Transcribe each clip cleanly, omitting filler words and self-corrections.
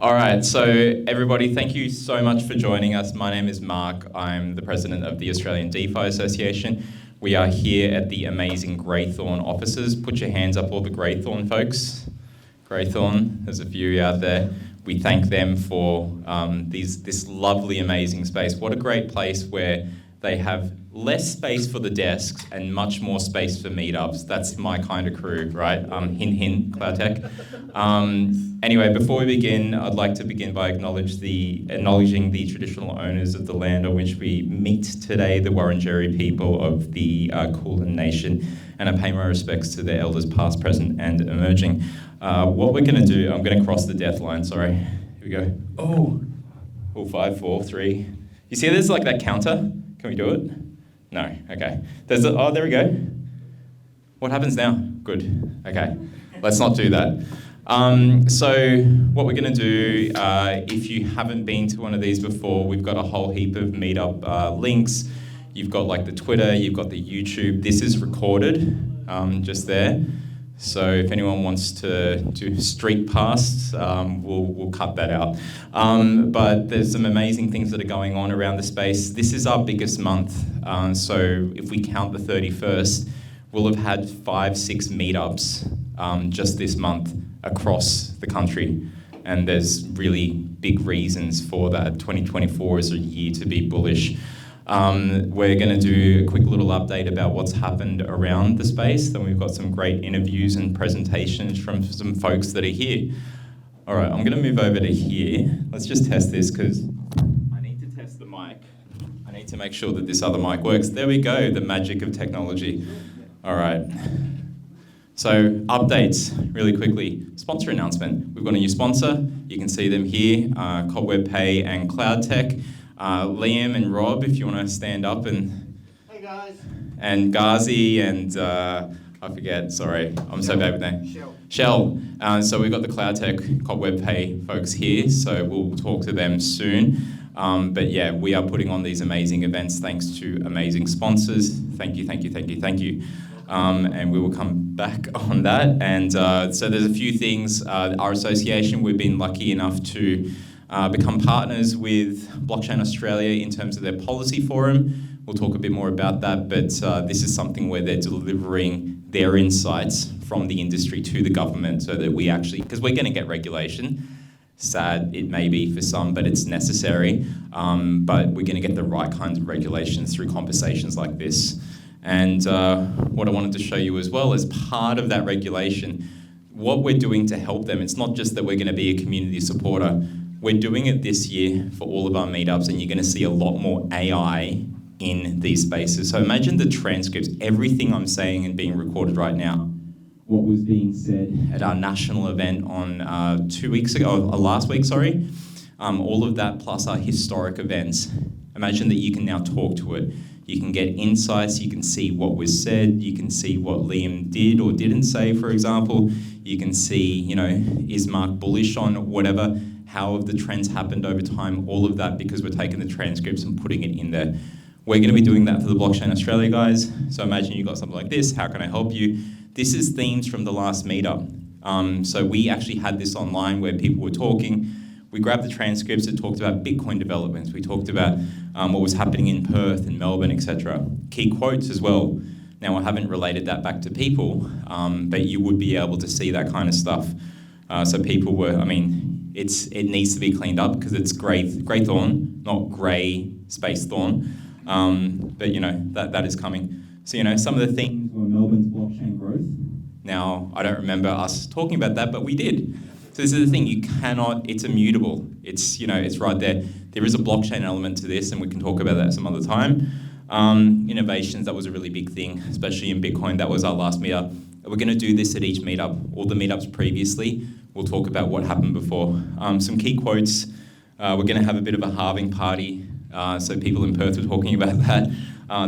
All right, so everybody, thank you so much for joining us. My name is Mark. I'm the president of the Australian DeFi Association. We are here at the amazing Greythorn offices. Put your hands up, all the Greythorn folks. Greythorn, there's a few out there. We thank them for this lovely, amazing space. What a great place where they have less space for the desks and much more space for meetups. That's my kind of crew, right? Hint, hint, Cloudtech. Anyway, before we begin, I'd like to begin by acknowledging the traditional owners of the land on which we meet today, the Wurundjeri people of the Kulin Nation, and I pay my respects to their elders past, present, and emerging. What we're going to do, I'm going to cross the death line, sorry. Here we go. Oh, 5, 4, 3. You see there's like that counter? Can we do it? No, okay. Oh, there we go. What happens now? Good, okay. Let's not do that. So what we're going to do, if you haven't been to one of these before, we've got a whole heap of meetup links. You've got like the Twitter, you've got the YouTube. This is recorded, just there. So if anyone wants to do street pass, we'll cut that out. But there's some amazing things that are going on around the space. This is our biggest month. So if we count the 31st, we'll have had 5-6 meetups just this month across the country. And there's really big reasons for that. 2024 is a year to be bullish. We're going to do a quick little update about what's happened around the space. Then we've got some great interviews and presentations from some folks that are here. All right, I'm going to move over to here. Let's just test this because I need to test the mic. I need to make sure that this other mic works. There we go, the magic of technology. All right. So updates, really quickly. Sponsor announcement. We've got a new sponsor. You can see them here, Cobweb Pay and Cloudtech. Liam and Rob, if you want to stand up and... Hey guys. And Ghazi and, I forget, sorry, I'm so bad with names. Shell. So we've got the Cloudtech Cobweb Pay folks here, so we'll talk to them soon. But yeah, we are putting on these amazing events thanks to amazing sponsors. Thank you, thank you, thank you, thank you. And we will come back on that. And so there's a few things. Our association, we've been lucky enough to become partners with Blockchain Australia in terms of their policy forum. We'll talk a bit more about that, but this is something where they're delivering their insights from the industry to the government so that we actually, because we're going to get regulation. Sad it may be for some, but it's necessary. But we're going to get the right kinds of regulations through conversations like this. And what I wanted to show you as well as part of that regulation, what we're doing to help them. It's not just that we're going to be a community supporter. We're doing it this year for all of our meetups, and you're going to see a lot more AI in these spaces. So imagine the transcripts, everything I'm saying and being recorded right now. What was being said at our national event on 2 weeks ago, last week, sorry. All of that plus our historic events. Imagine that you can now talk to it. You can get insights, you can see what was said, you can see what Liam did or didn't say, for example. You can see, is Mark bullish on whatever? How have the trends happened over time? All of that because we're taking the transcripts and putting it in there. We're going to be doing that for the Blockchain Australia guys. So imagine you've got something like this. How can I help you? This is themes from the last meetup. So we actually had this online where people were talking. We grabbed the transcripts that talked about Bitcoin developments. We talked about what was happening in Perth and Melbourne, etc. Key quotes as well. Now, I haven't related that back to people, but you would be able to see that kind of stuff. So people were, it needs to be cleaned up because it's Greythorn, not grey space thorn. But that is coming. So, some of the things were Melbourne's blockchain growth. Now, I don't remember us talking about that, but we did. So this is the thing, you cannot, it's immutable. It's, it's right there. There is a blockchain element to this, and we can talk about that some other time. Innovations, that was a really big thing, especially in Bitcoin. That was our last meetup. We're going to do this at each meetup. All the meetups previously, we'll talk about what happened before. Some key quotes. We're going to have a bit of a halving party. So people in Perth were talking about that.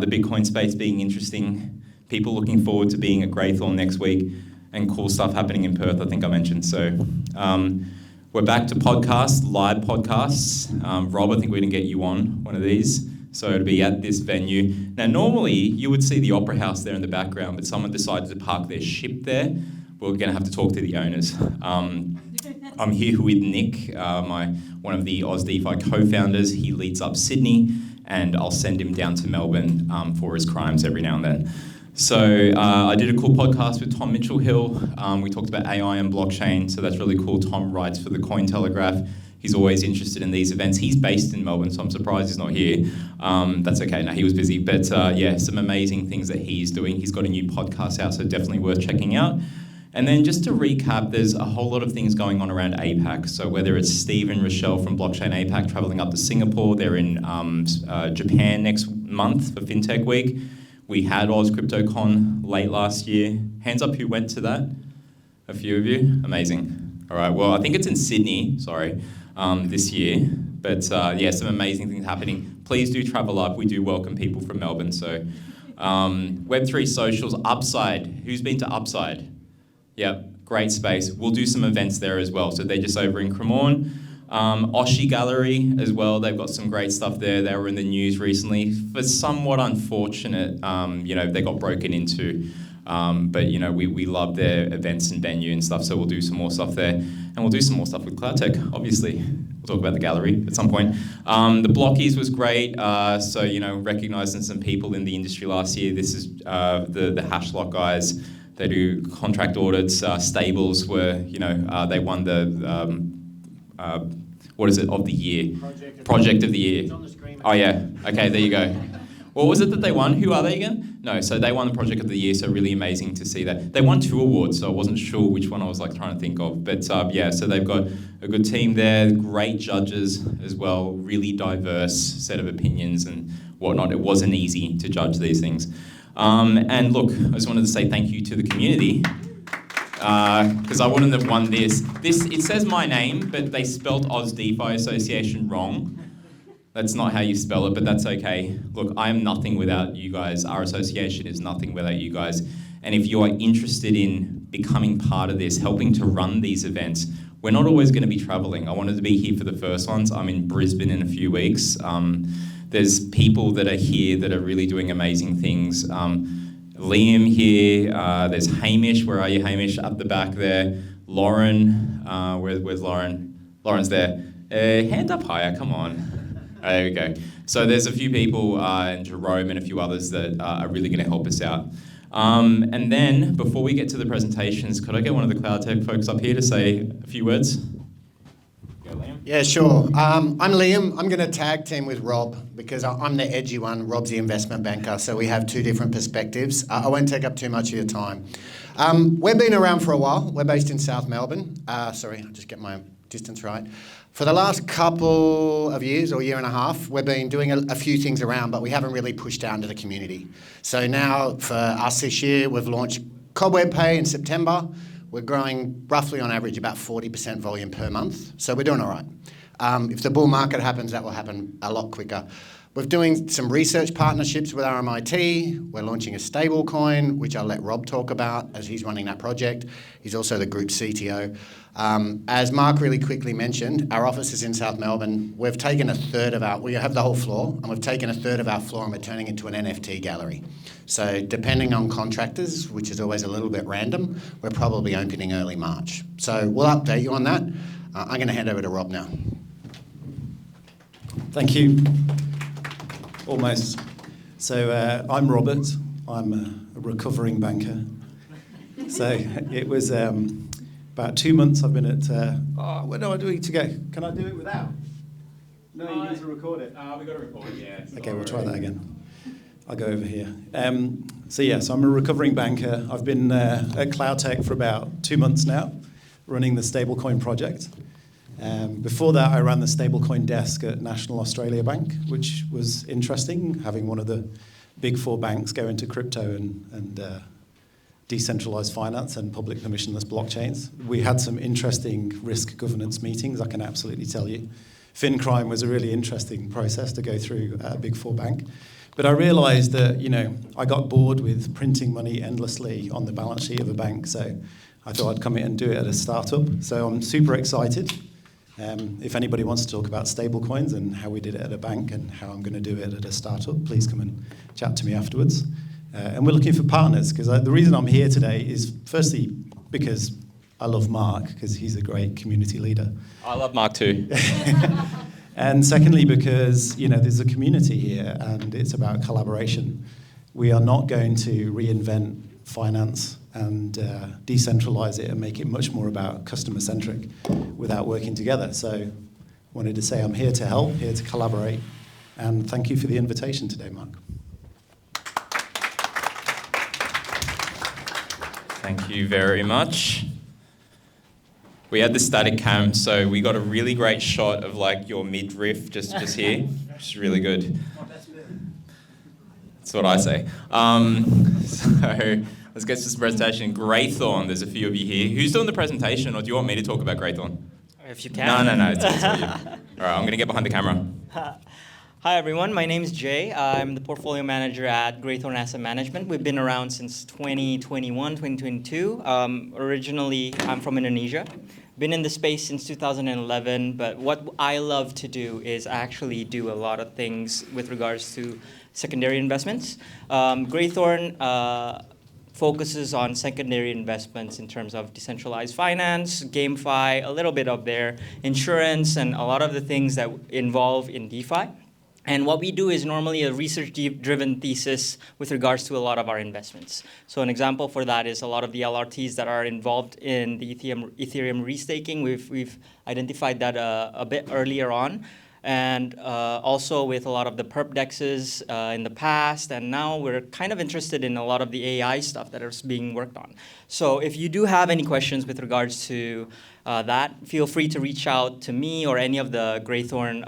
The Bitcoin space being interesting. People looking forward to being at Greythorn next week. And cool stuff happening in Perth, I think I mentioned. So we're back to podcasts, live podcasts. Rob, I think we're going to get you on one of these. So it'll be at this venue. Now, normally you would see the Opera House there in the background, but someone decided to park their ship there. We're going to have to talk to the owners. I'm here with Nick, one of the Aus DeFi co-founders. He leads up Sydney, and I'll send him down to Melbourne for his crimes every now and then. So I did a cool podcast with Tom Mitchell-Hill. We talked about AI and blockchain, so that's really cool. Tom writes for the Cointelegraph. He's always interested in these events. He's based in Melbourne, so I'm surprised he's not here. That's okay, no, he was busy. But yeah, some amazing things that he's doing. He's got a new podcast out, so definitely worth checking out. And then just to recap, there's a whole lot of things going on around APAC. So whether it's Steve and Rochelle from Blockchain APAC traveling up to Singapore, they're in Japan next month for FinTech Week. We had Oz CryptoCon late last year. Hands up who went to that? A few of you? Amazing. All right, well, I think it's in Sydney, this year. But yeah, some amazing things happening. Please do travel up. We do welcome people from Melbourne. So Web3 Socials, Upside. Who's been to Upside? Yep, great space. We'll do some events there as well. So they're just over in Cremorne. Oshi Gallery as well. They've got some great stuff there. They were in the news recently for somewhat unfortunate, they got broken into. But we love their events and venue and stuff. So we'll do some more stuff there. And we'll do some more stuff with Cloudtech, obviously. We'll talk about the gallery at some point. The Blockies was great. Recognizing some people in the industry last year. This is the Hashlock guys. They do contract audits. Stables were, they won the, of the year? Project of the year. It's on the screen. Oh yeah, okay, there you go. What was it that they won? Who are they again? No, so they won the Project of the Year, so really amazing to see that. They won 2 awards, so I wasn't sure which one I was trying to think of. But yeah, so they've got a good team there, great judges as well, really diverse set of opinions and whatnot. It wasn't easy to judge these things. And look, I just wanted to say thank you to the community, because I wouldn't have won this. It says my name, but they spelled Aus DeFi Association wrong. That's not how you spell it, but that's okay. Look, I am nothing without you guys. Our association is nothing without you guys. And if you are interested in becoming part of this, helping to run these events, we're not always going to be traveling. I wanted to be here for the first ones. I'm in Brisbane in a few weeks. There's people that are here that are really doing amazing things. Liam here, there's Hamish. Where are you, Hamish? Up the back there. Lauren, where's Lauren? Lauren's there. Hand up higher, come on. There we go. So there's a few people, and Jerome and a few others that are really going to help us out. And then, before we get to the presentations, could I get one of the Cloudtech folks up here to say a few words? Go, Liam. Yeah, sure. I'm Liam. I'm going to tag team with Rob because I'm the edgy one. Rob's the investment banker, so we have 2 different perspectives. I won't take up too much of your time. We've been around for a while. We're based in South Melbourne. Sorry, I'll just get my distance right. For the last couple of years or year and a half, we've been doing a few things around, but we haven't really pushed out into the community. So now for us this year, we've launched Cobweb Pay in September. We're growing roughly on average about 40% volume per month. So we're doing all right. If the bull market happens, that will happen a lot quicker. We're doing some research partnerships with RMIT. We're launching a stable coin, which I'll let Rob talk about as he's running that project. He's also the group CTO. As Mark really quickly mentioned, our office is in South Melbourne. We've taken we have the whole floor, and we've taken a third of our floor and we're turning it into an NFT gallery. So depending on contractors, which is always a little bit random, we're probably opening early March. So we'll update you on that. I'm going to hand over to Rob now. Thank you. Almost. So I'm Robert. I'm a recovering banker. So it was about 2 months I've been at... where do I need to go? Can I do it without? No, you need to record it. We've got to record it, yeah. Okay, we'll try that again. I'll go over here. So I'm a recovering banker. I've been at Cloudtech for about 2 months now, running the stablecoin project. Before that, I ran the stablecoin desk at National Australia Bank, which was interesting, having one of the big 4 banks go into crypto and decentralized finance and public permissionless blockchains. We had some interesting risk governance meetings, I can absolutely tell you. FinCrime was a really interesting process to go through at a big 4 bank. But I realized that, I got bored with printing money endlessly on the balance sheet of a bank, so I thought I'd come in and do it at a startup. So I'm super excited. If anybody wants to talk about stablecoins and how we did it at a bank and how I'm going to do it at a startup, please come and chat to me afterwards. And we're looking for partners, because the reason I'm here today is firstly because I love Mark because he's a great community leader. I love Mark too. And secondly, because there's a community here and it's about collaboration. We are not going to reinvent finance and decentralize it and make it much more about customer-centric without working together. So wanted to say I'm here to help, here to collaborate, and thank you for the invitation today, Mark. Thank you very much. We had the static cam, so we got a really great shot of like your midriff just here, which is really good. That's what I say. So let's get to this presentation. Greythorn, there's a few of you here. Who's doing the presentation, or do you want me to talk about Greythorn? If you can. No, it's all you. All right, I'm going to get behind the camera. Hi, everyone. My name is Jay. I'm the portfolio manager at Greythorn Asset Management. We've been around since 2021, 2022. Originally, I'm from Indonesia. Been in the space since 2011, but what I love to do is actually do a lot of things with regards to secondary investments. Greythorn focuses on secondary investments in terms of decentralized finance, GameFi, a little bit of their insurance, and a lot of the things that involve in DeFi. And what we do is normally a research-driven thesis with regards to a lot of our investments. So an example for that is a lot of the LRTs that are involved in the Ethereum restaking. We've identified that a bit earlier on. And also with a lot of the perp dexes in the past, and now we're kind of interested in a lot of the AI stuff that is being worked on. So if you do have any questions with regards to that, feel free to reach out to me or any of the Greythorn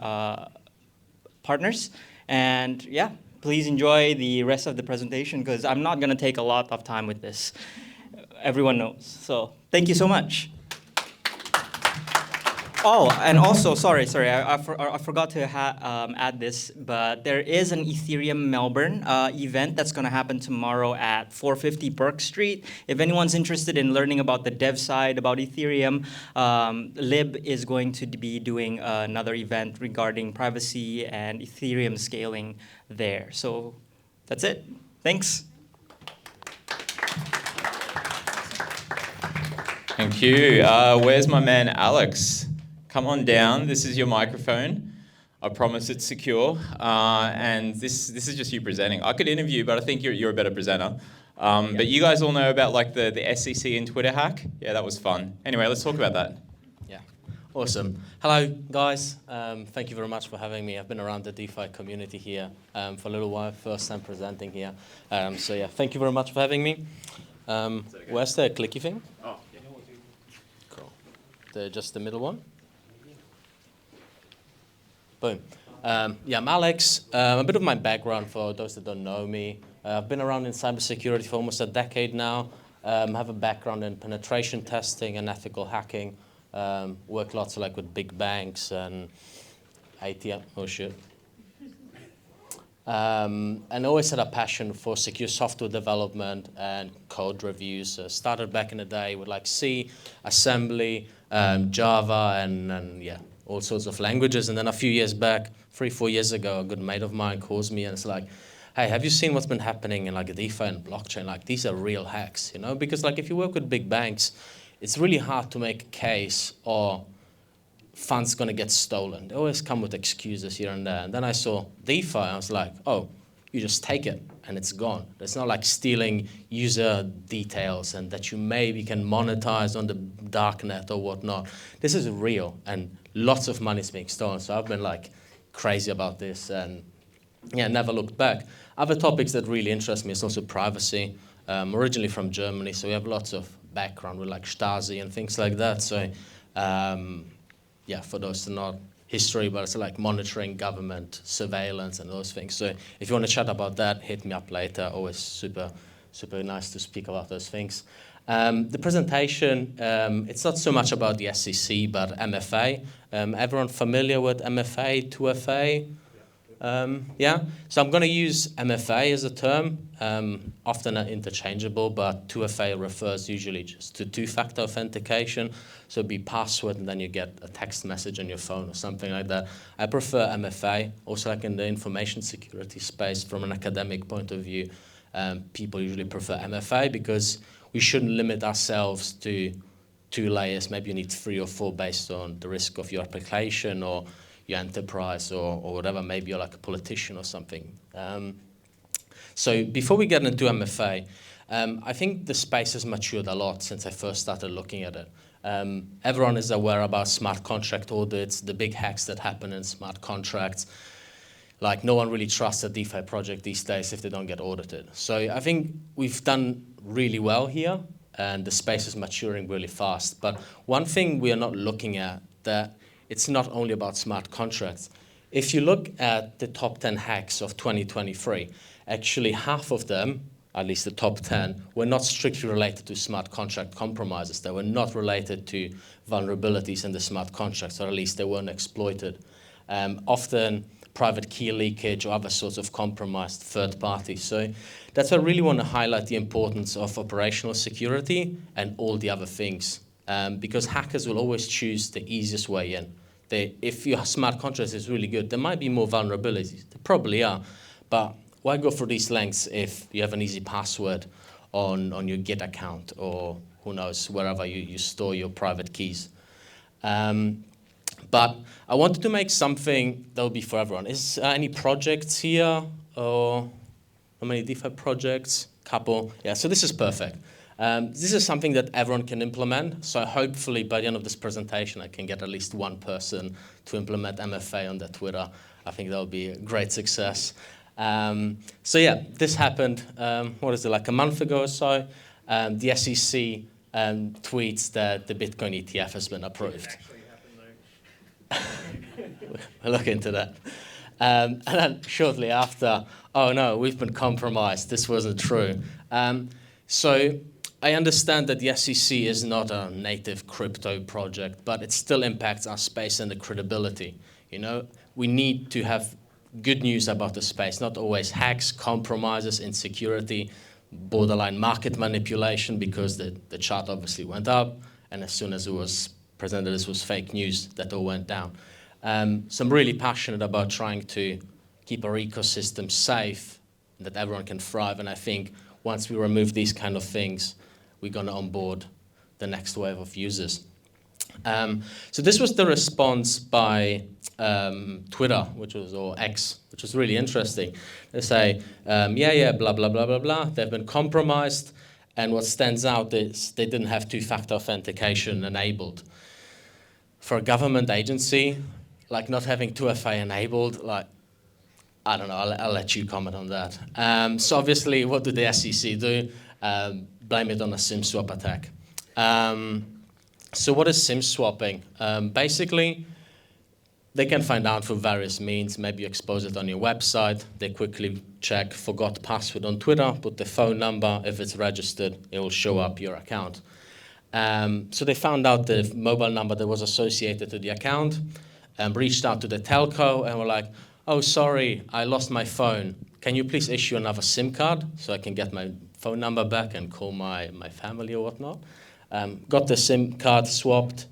partners. And yeah, please enjoy the rest of the presentation because I'm not going to take a lot of time with this. Everyone knows. So thank you so much. Oh, and also, sorry, I forgot to add this, but there is an Ethereum Melbourne event that's going to happen tomorrow at 450 Burke Street. If anyone's interested in learning about the dev side, about Ethereum, Lib is going to be doing another event regarding privacy and Ethereum scaling there. So that's it. Thanks. Thank you. Where's my man Alex? Come on down. This is your microphone. I promise it's secure. And this is just you presenting. I could interview, but I think you're a better presenter. But you guys all know about like the SEC and Twitter hack? Yeah, that was fun. Anyway, let's talk about that. Yeah, awesome. Hello, guys. Thank you very much for having me. I've been around the DeFi community here for a little while. First time presenting here. So yeah, thank you very much for having me. Where's the clicky thing? Oh, yeah. Cool. Just the middle one? Boom. Yeah, I'm Alex. A bit of my background for those that don't know me. I've been around in cybersecurity for almost a decade now. I have a background in penetration testing and ethical hacking. Work lots like with big banks and ATM. Oh shit. And always had a passion for secure software development and code reviews. Started back in the day with like C, assembly, Java, and yeah, all sorts of languages. And then a few years back, 3-4 years ago, a good mate of mine calls me and it's like, hey, have you seen what's been happening in like DeFi and blockchain? Like these are real hacks, you know? Because like if you work with big banks, it's really hard to make a case or funds gonna get stolen. They always come with excuses here and there. And then I saw DeFi, I was like, oh, you just take it and it's gone. It's not like stealing user details and that you maybe can monetize on the darknet or whatnot. This is real and lots of money is being stolen. So I've been like crazy about this and yeah, never looked back. Other topics that really interest me is also privacy. Originally from Germany, so we have lots of background with like Stasi and things like that. So yeah, for those that are not history, but it's like monitoring government surveillance and those things. So if you want to chat about that, hit me up later. Always super nice to speak about those things. The presentation, it's not so much about the SEC, but MFA. Everyone familiar with MFA, 2FA? Yeah, so I'm going to use MFA as a term, often interchangeable, but 2FA refers usually just to two-factor authentication. So it'd be password and then you get a text message on your phone or something like that. I prefer MFA, also like in the information security space from an academic point of view. People usually prefer MFA because we shouldn't limit ourselves to 2 layers, maybe you need 3 or 4 based on the risk of your application or your enterprise or whatever. Maybe you're like a politician or something. So before we get into MFA, I think the space has matured a lot since I first started looking at it. Everyone is aware about smart contract audits, the big hacks that happen in smart contracts. Like, no one really trusts a DeFi project these days if they don't get audited. So I think we've done really well here, and the space is maturing really fast. But one thing we are not looking at, that it's not only about smart contracts. If you look at the top 10 hacks of 2023, actually half of them, at least the top 10, were not strictly related to smart contract compromises. They were not related to vulnerabilities in the smart contracts, or at least they weren't exploited. Often private key leakage or other sorts of compromised third parties. So that's why I really want to highlight the importance of operational security and all the other things, because hackers will always choose the easiest way in. If your smart contract is really good, there might be more vulnerabilities. There probably are, but why go through these lengths if you have an easy password on your Git account, or who knows, wherever you store your private keys? But I wanted to make something that will be for everyone. Is any projects here, or how many DeFi projects? Couple. Yeah, so this is perfect. This is something that everyone can implement. So hopefully by the end of this presentation, I can get at least one person to implement MFA on their Twitter. I think that would be a great success. So yeah, this happened, what is it, like a month ago or so. The SEC tweets that the Bitcoin ETF has been approved. We'll look into that. And then shortly after, oh no, we've been compromised. This wasn't true. So I understand that the SEC is not a native crypto project, but it still impacts our space and the credibility. You know, we need to have good news about the space, not always hacks, compromises, insecurity, borderline market manipulation, because the chart obviously went up, and as soon as it was presented this was fake news, that all went down. So I'm really passionate about trying to keep our ecosystem safe, that everyone can thrive, and I think once we remove these kind of things, we're going to onboard the next wave of users. So this was the response by Twitter, or X, which was really interesting. They say, yeah, blah, blah, blah, blah, blah. They've been compromised. And what stands out is they didn't have two-factor authentication enabled. For a government agency, like not having 2FA enabled, like, I don't know, I'll let you comment on that. So obviously, what did the SEC do? Blame it on a SIM swap attack. So what is SIM swapping? Basically, they can find out through various means. Maybe you expose it on your website. They quickly check forgot password on Twitter, put the phone number. If it's registered, it will show up your account. So they found out the mobile number that was associated to the account, reached out to the telco and were like, oh, sorry, I lost my phone. Can you please issue another SIM card so I can get my phone number back and call my family or whatnot? Got the SIM card swapped,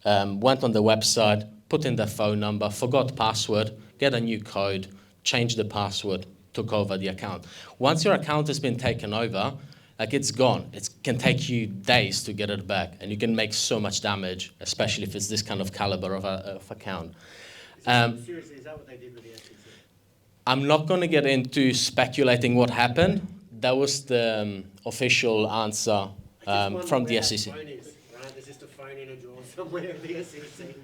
went on the website, put in their phone number, forgot password, get a new code, changed the password, took over the account. Once your account has been taken over, like it's gone. It can take you days to get it back, and you can make so much damage, especially if it's this kind of caliber of account. Seriously, is that what they did with the SEC? I'm not going to get into speculating what happened. That was the official answer from the SEC. There's just a phone in a drawer somewhere of the SEC.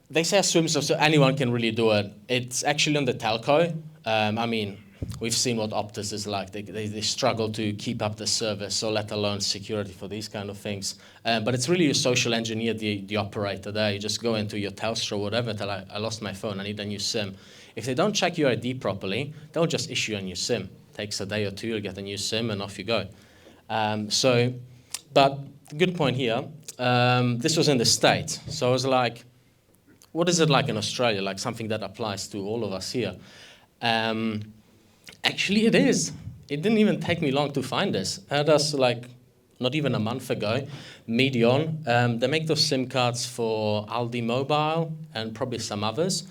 They say assume so anyone can really do it. It's actually on the telco. I mean, we've seen what Optus is like. They struggle to keep up the service, so let alone security for these kind of things. But it's really you social engineer the operator there. You just go into your Telstra or whatever, tell I lost my phone, I need a new SIM. If they don't check your ID properly, they'll just issue a new SIM. Takes a day or two, you'll get a new SIM and off you go. But good point here. This was in the States. So I was like, what is it like in Australia? Like something that applies to all of us here. Actually, it is. It didn't even take me long to find this. I had us like not even a month ago, Medion. They make those SIM cards for Aldi Mobile and probably some others.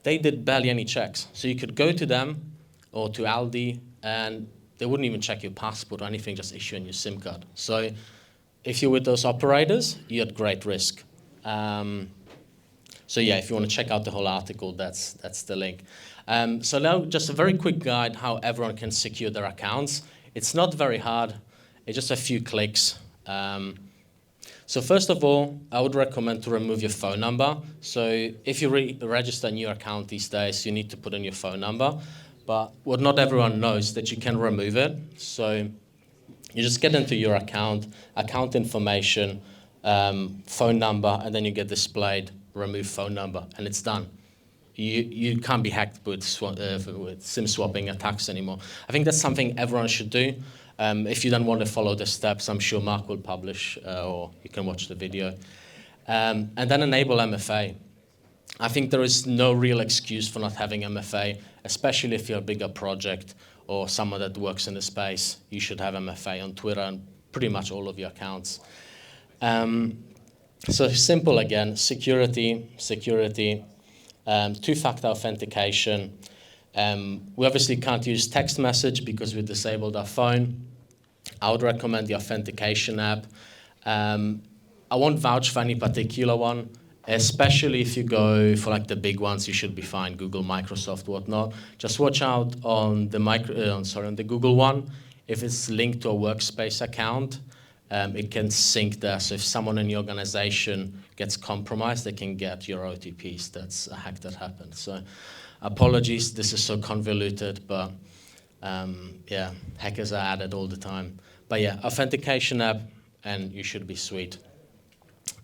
They did barely any checks. So you could go to them or to Aldi and they wouldn't even check your passport or anything, just issue a new SIM card. So if you're with those operators, you're at great risk. So yeah, if you want to check out the whole article, that's the link. So now just a very quick guide how everyone can secure their accounts. It's not very hard. It's just a few clicks. So first of all, I would recommend to remove your phone number. So if you register a new account these days, you need to put in your phone number. But what not everyone knows that you can remove it. So you just get into your account information, phone number, and then you get displayed remove phone number, and it's done. You can't be hacked with SIM swapping attacks anymore. I think that's something everyone should do. If you don't want to follow the steps, I'm sure Mark will publish, or you can watch the video. And then enable MFA. I think there is no real excuse for not having MFA, especially if you're a bigger project or someone that works in the space. You should have MFA on Twitter and pretty much all of your accounts. So simple again, security, two-factor authentication. We obviously can't use text message because we disabled our phone. I would recommend the authentication app. I won't vouch for any particular one, especially if you go for like the big ones. You should be fine, Google, Microsoft, whatnot. Just watch out on the on the Google one. If it's linked to a workspace account, it can sync there. So if someone in your organization gets compromised, they can get your OTPs. That's a hack that happened. So apologies, this is so convoluted, but yeah, hackers are at it all the time. But yeah, authentication app, and you should be sweet.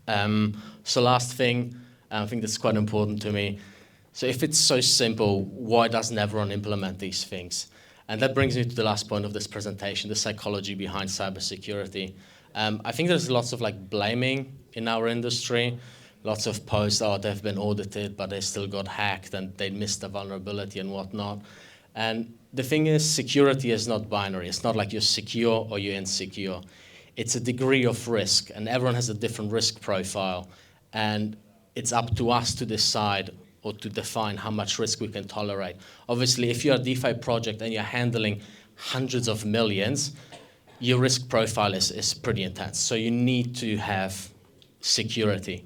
So last thing, I think that's quite important to me. So if it's so simple, why doesn't everyone implement these things? And that brings me to the last point of this presentation, the psychology behind cybersecurity. I think there's lots of like blaming in our industry. Lots of posts, oh, they've been audited, but they still got hacked and they missed a vulnerability and whatnot. And the thing is, security is not binary. It's not like you're secure or you're insecure. It's a degree of risk, and everyone has a different risk profile. And it's up to us to decide or to define how much risk we can tolerate. Obviously, if you're a DeFi project and you're handling hundreds of millions, your risk profile is pretty intense. So you need to have security,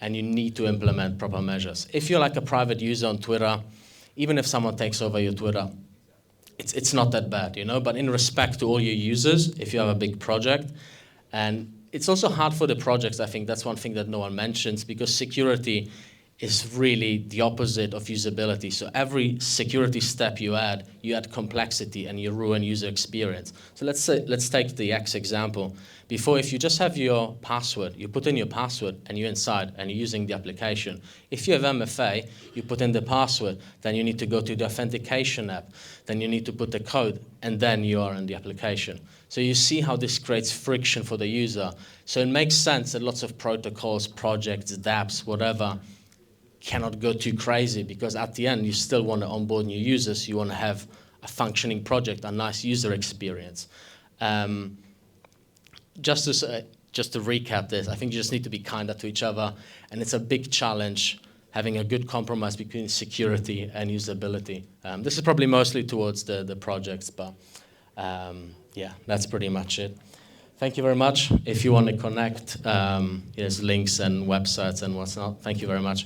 and you need to implement proper measures. If you're like a private user on Twitter, even if someone takes over your Twitter, it's not that bad, you know? But in respect to all your users, if you have a big project, and it's also hard for the projects, I think that's one thing that no one mentions, because security is really the opposite of usability. So every security step you add complexity and you ruin user experience. So let's take the X example. Before, if you just have your password, you put in your password and you're inside and you're using the application. If you have MFA, you put in the password, then you need to go to the authentication app, then you need to put the code, and then you are in the application. So you see how this creates friction for the user. So it makes sense that lots of protocols, projects, dApps, whatever, cannot go too crazy, because at the end you still want to onboard new users. You want to have a functioning project, a nice user experience. Just to recap this, I think you just need to be kinder to each other, and it's a big challenge having a good compromise between security and usability. This is probably mostly towards the projects, but yeah, that's pretty much it. Thank you very much. If you want to connect, there's links and websites and whatnot. Thank you very much.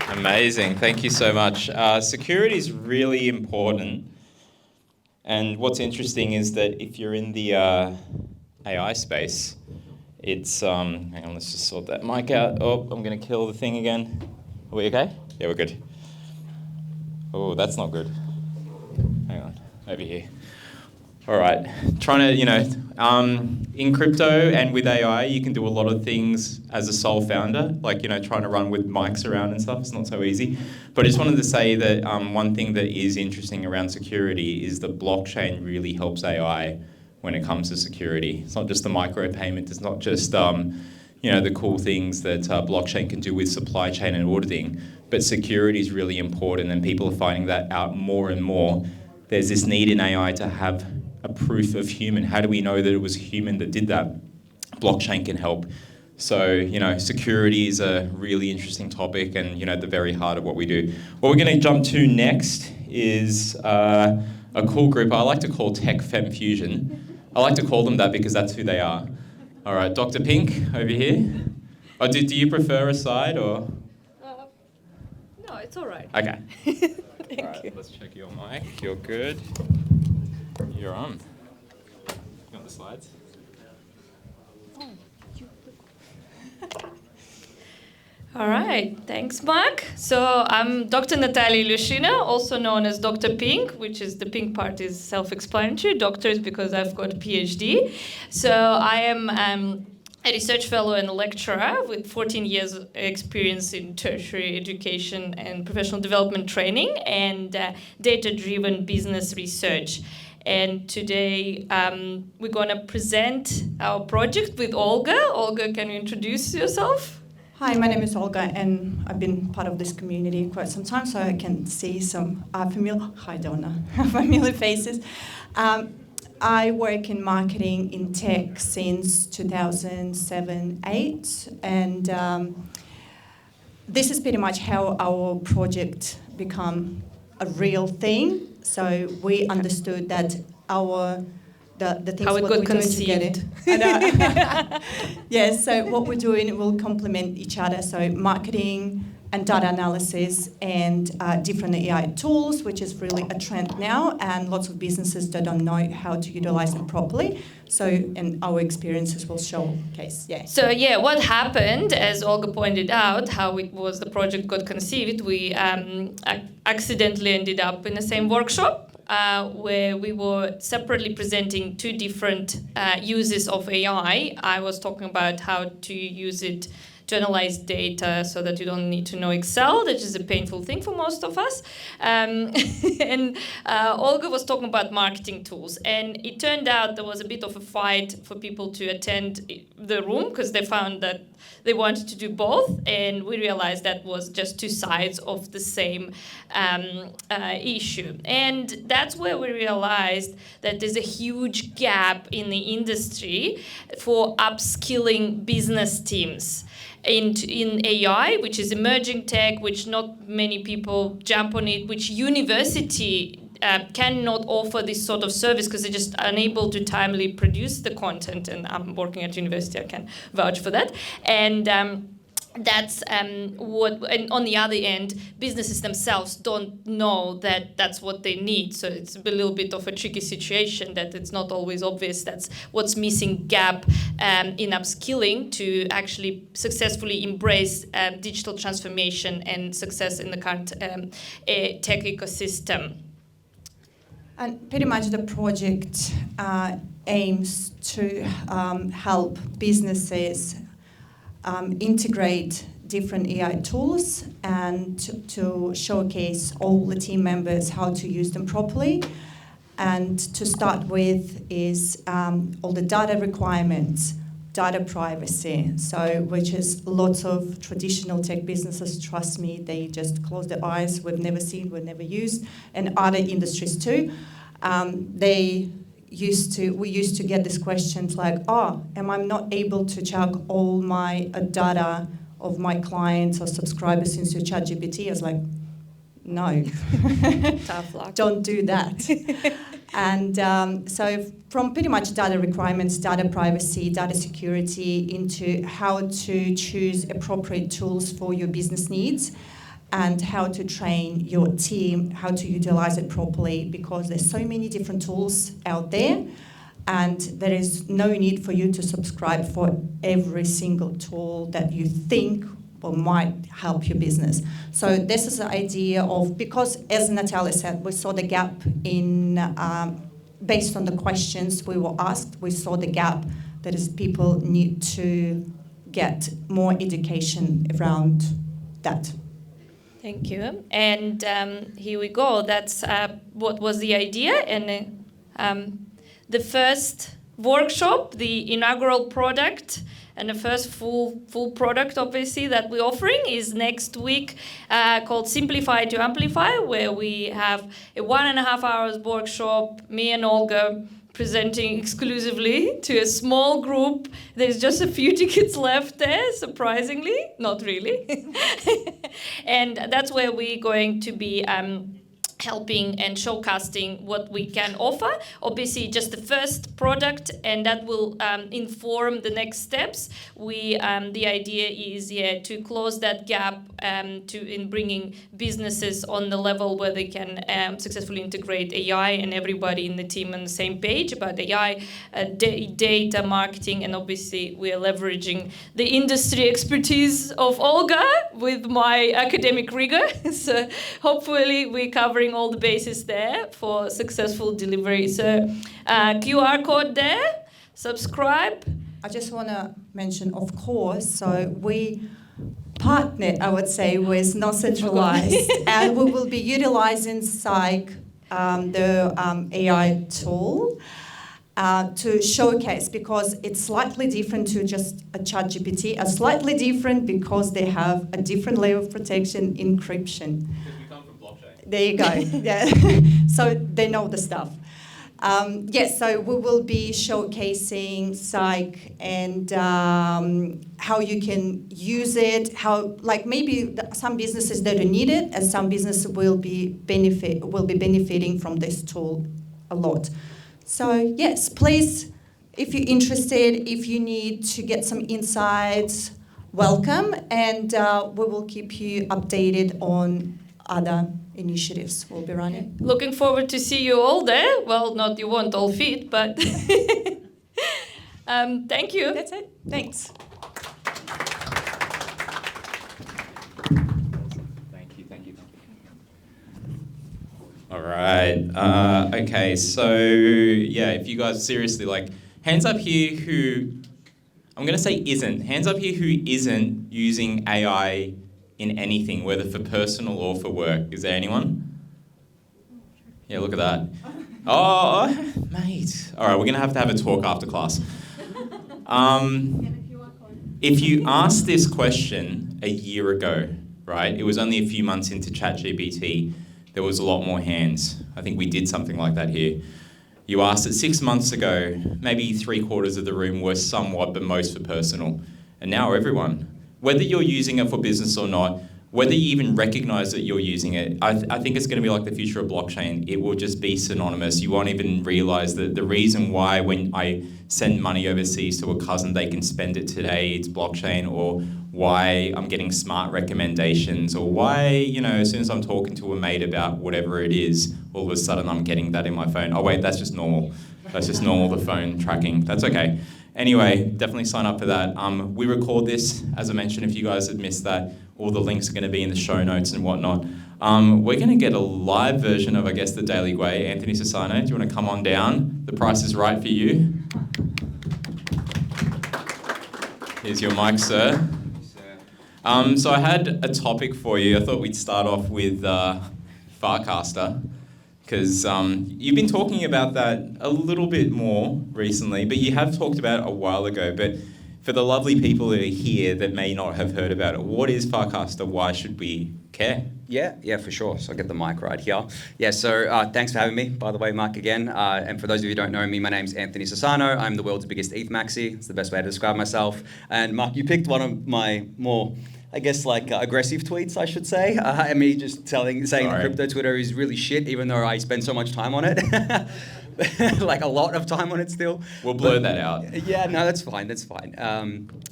Amazing. Thank you so much. Security is really important. And what's interesting is that if you're in the AI space, it's, hang on, let's just sort that mic out. Oh, I'm going to kill the thing again. Are we okay? Yeah, we're good. Oh, that's not good. Hang on, over here. All right, trying to, in crypto and with AI, you can do a lot of things as a sole founder, like, trying to run with mics around and stuff. It's not so easy. But I just wanted to say that one thing that is interesting around security is that blockchain really helps AI when it comes to security. It's not just the micropayment. It's not just, the cool things that blockchain can do with supply chain and auditing. But security is really important, and people are finding that out more and more. There's this need in AI to have a proof of human. How do we know that it was a human that did that? Blockchain can help. So, security is a really interesting topic and, at the very heart of what we do. What we're going to jump to next is a cool group I like to call Tech Femme Fusion. I like to call them that because that's who they are. All right, Dr. Pink, over here. Oh, do you prefer a side or? No, it's all right. Okay. Thank All right, you. let's check your mic. You're good. You're on. You want the slides? All right, thanks, Mark. So I'm Dr. Nataliya Ilyushina, also known as Dr. Pink, which is the pink part is self-explanatory. Doctor is because I've got a PhD. So I am a research fellow and a lecturer with 14 years of experience in tertiary education and professional development training and data-driven business research. And today we're going to present our project with Olga. Olga, can you introduce yourself? Hi, my name is Olga, and I've been part of this community quite some time, so I can see some familiar faces. I work in marketing in tech since 2007-8, and this is pretty much how our project became a real thing. So we understood that the things How it what got we're doing conceived. together. Yes, so what we're doing will complement each other. So marketing and data analysis and different AI tools, which is really a trend now, and lots of businesses that don't know how to utilize them properly. So, and our experiences will showcase, yeah. So yeah, what happened, as Olga pointed out, how it was the project got conceived, we accidentally ended up in the same workshop where we were separately presenting two different uses of AI. I was talking about how to use it to analyze data so that you don't need to know Excel, which is a painful thing for most of us. And Olga was talking about marketing tools. And it turned out there was a bit of a fight for people to attend the room because they found that they wanted to do both. And we realized that was just two sides of the same issue. And that's where we realized that there's a huge gap in the industry for upskilling business teams in AI, which is emerging tech, which not many people jump on it, which university cannot offer this sort of service because they're just unable to timely produce the content. And I'm working at university, I can vouch for that. And that's what, and on the other end, businesses themselves don't know that that's what they need. So it's a little bit of a tricky situation that it's not always obvious. That's what's missing gap in upskilling to actually successfully embrace digital transformation and success in the current tech ecosystem. And pretty much the project aims to help businesses integrate different AI tools and to showcase all the team members how to use them properly. And to start with is all the data requirements, data privacy, so which is lots of traditional tech businesses, trust me, they just close their eyes, we've never seen, we've never used, and other industries too. We used to get these questions like, am I not able to check all my data of my clients or subscribers into ChatGPT? I was like, no. Tough luck. Don't do that. And so from pretty much data requirements, data privacy, data security, into how to choose appropriate tools for your business needs, and how to train your team, how to utilize it properly, because there's so many different tools out there, and there is no need for you to subscribe for every single tool that you think or might help your business. So this is the idea of, because as Nataliya said, we saw the gap in, based on the questions we were asked, we saw the gap that is people need to get more education around that. Thank you. And here we go. That's what was the idea. And the first workshop, the inaugural product, and the first full product, obviously, that we're offering is next week called Simplify to Amplify, where we have a 1.5 hours workshop, me and Olga presenting exclusively to a small group. There's just a few tickets left there, surprisingly. Not really. And that's where we're going to be helping and showcasing what we can offer. Obviously, just the first product, and that will inform the next steps. The idea is to close that gap in bringing businesses on the level where they can successfully integrate AI and everybody in the team on the same page about AI, data marketing, and obviously we are leveraging the industry expertise of Olga with my academic rigor. So hopefully we're covering all the bases there for successful delivery. So QR code there, subscribe. I just want to mention, of course, so we partner, I would say, with Not Centralized, and we will be utilizing Psych, the AI tool, to showcase, because it's slightly different to just a ChatGPT, slightly different because they have a different layer of protection, encryption. There you go. Yeah. So they know the stuff. Yes, so we will be showcasing Psych and how you can use it, how, like, maybe some businesses that don't need it, and some businesses will be benefiting from this tool a lot. So yes, please, if you're interested, if you need to get some insights, welcome, and we will keep you updated on other initiatives we'll be running. Looking forward to see you all there. Well, not you won't all fit, but thank you. That's it. Thanks. Thank you. All right. Okay, so yeah, if you guys seriously, like, hands up here who, I'm going to say isn't. Hands up here who isn't using AI in anything, whether for personal or for work. Is there anyone? Yeah, look at that. Oh, mate. All right, we're going to have a talk after class. If you asked this question a year ago, right, it was only a few months into ChatGPT, there was a lot more hands. I think we did something like that here. You asked it 6 months ago, maybe 3/4 of the room were somewhat, but most for personal. And now everyone. Whether you're using it for business or not, whether you even recognize that you're using it, I think it's going to be like the future of blockchain. It will just be synonymous. You won't even realize that the reason why when I send money overseas to a cousin, they can spend it today, it's blockchain, or why I'm getting smart recommendations, or why, as soon as I'm talking to a mate about whatever it is, all of a sudden I'm getting that in my phone. Oh wait, that's just normal. That's just normal, the phone tracking. That's okay. Anyway, definitely sign up for that. We record this, as I mentioned, if you guys had missed that, all the links are going to be in the show notes and whatnot. We're going to get a live version of, I guess, the Daily Gway. Anthony Sassano, do you want to come on down? The price is right for you. Here's your mic, sir. So I had a topic for you. I thought we'd start off with Farcaster, because you've been talking about that a little bit more recently, but you have talked about it a while ago. But for the lovely people that are here that may not have heard about it, what is Farcaster? Why should we care? Yeah, for sure. So I'll get the mic right here. Yeah, so thanks for having me, by the way, Mark, again. And for those of you who don't know me, my name's Anthony Sassano. I'm the world's biggest ETH maxi. It's the best way to describe myself. And Mark, you picked one of my more, I guess, like aggressive tweets, I should say. And me just saying that crypto Twitter is really shit, even though I spend so much time on it. Like a lot of time on it still. We'll blur that out. Yeah, no, that's fine.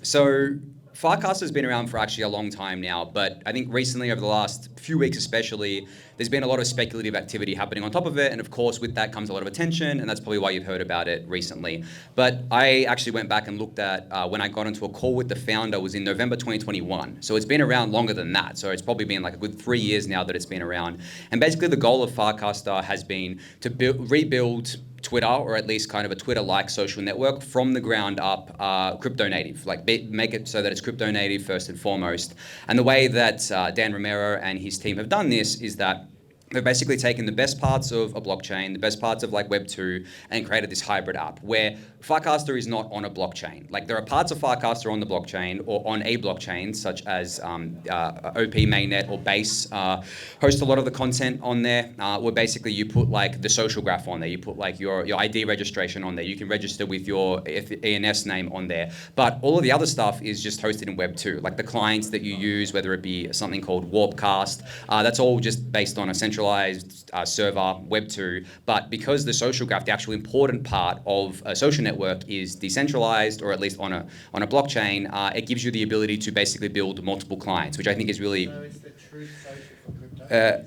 So Farcaster has been around for actually a long time now, but I think recently, over the last few weeks especially, there's been a lot of speculative activity happening on top of it, and of course with that comes a lot of attention, and that's probably why you've heard about it recently. But I actually went back and looked at when I got into a call with the founder was in November 2021, so it's been around longer than that, so it's probably been like a good 3 years now that it's been around. And basically the goal of Farcaster has been to rebuild Twitter, or at least kind of a Twitter-like social network from the ground up, crypto native, like make it so that it's crypto native first and foremost. And the way that Dan Romero and his team have done this is that they've basically taken the best parts of a blockchain, the best parts of like Web 2, and created this hybrid app where Farcaster is not on a blockchain. Like there are parts of Farcaster on the blockchain or on a blockchain, such as OP mainnet or Base host a lot of the content on there, where basically you put like the social graph on there, you put like your ID registration on there, you can register with your ENS name on there. But all of the other stuff is just hosted in Web 2, like the clients that you use, whether it be something called Warpcast, that's all just based on a centralized decentralized server, Web 2, but because the social graph, the actual important part of a social network is decentralized, or at least on a blockchain, it gives you the ability to basically build multiple clients, which I think is really... So it's the true social for crypto?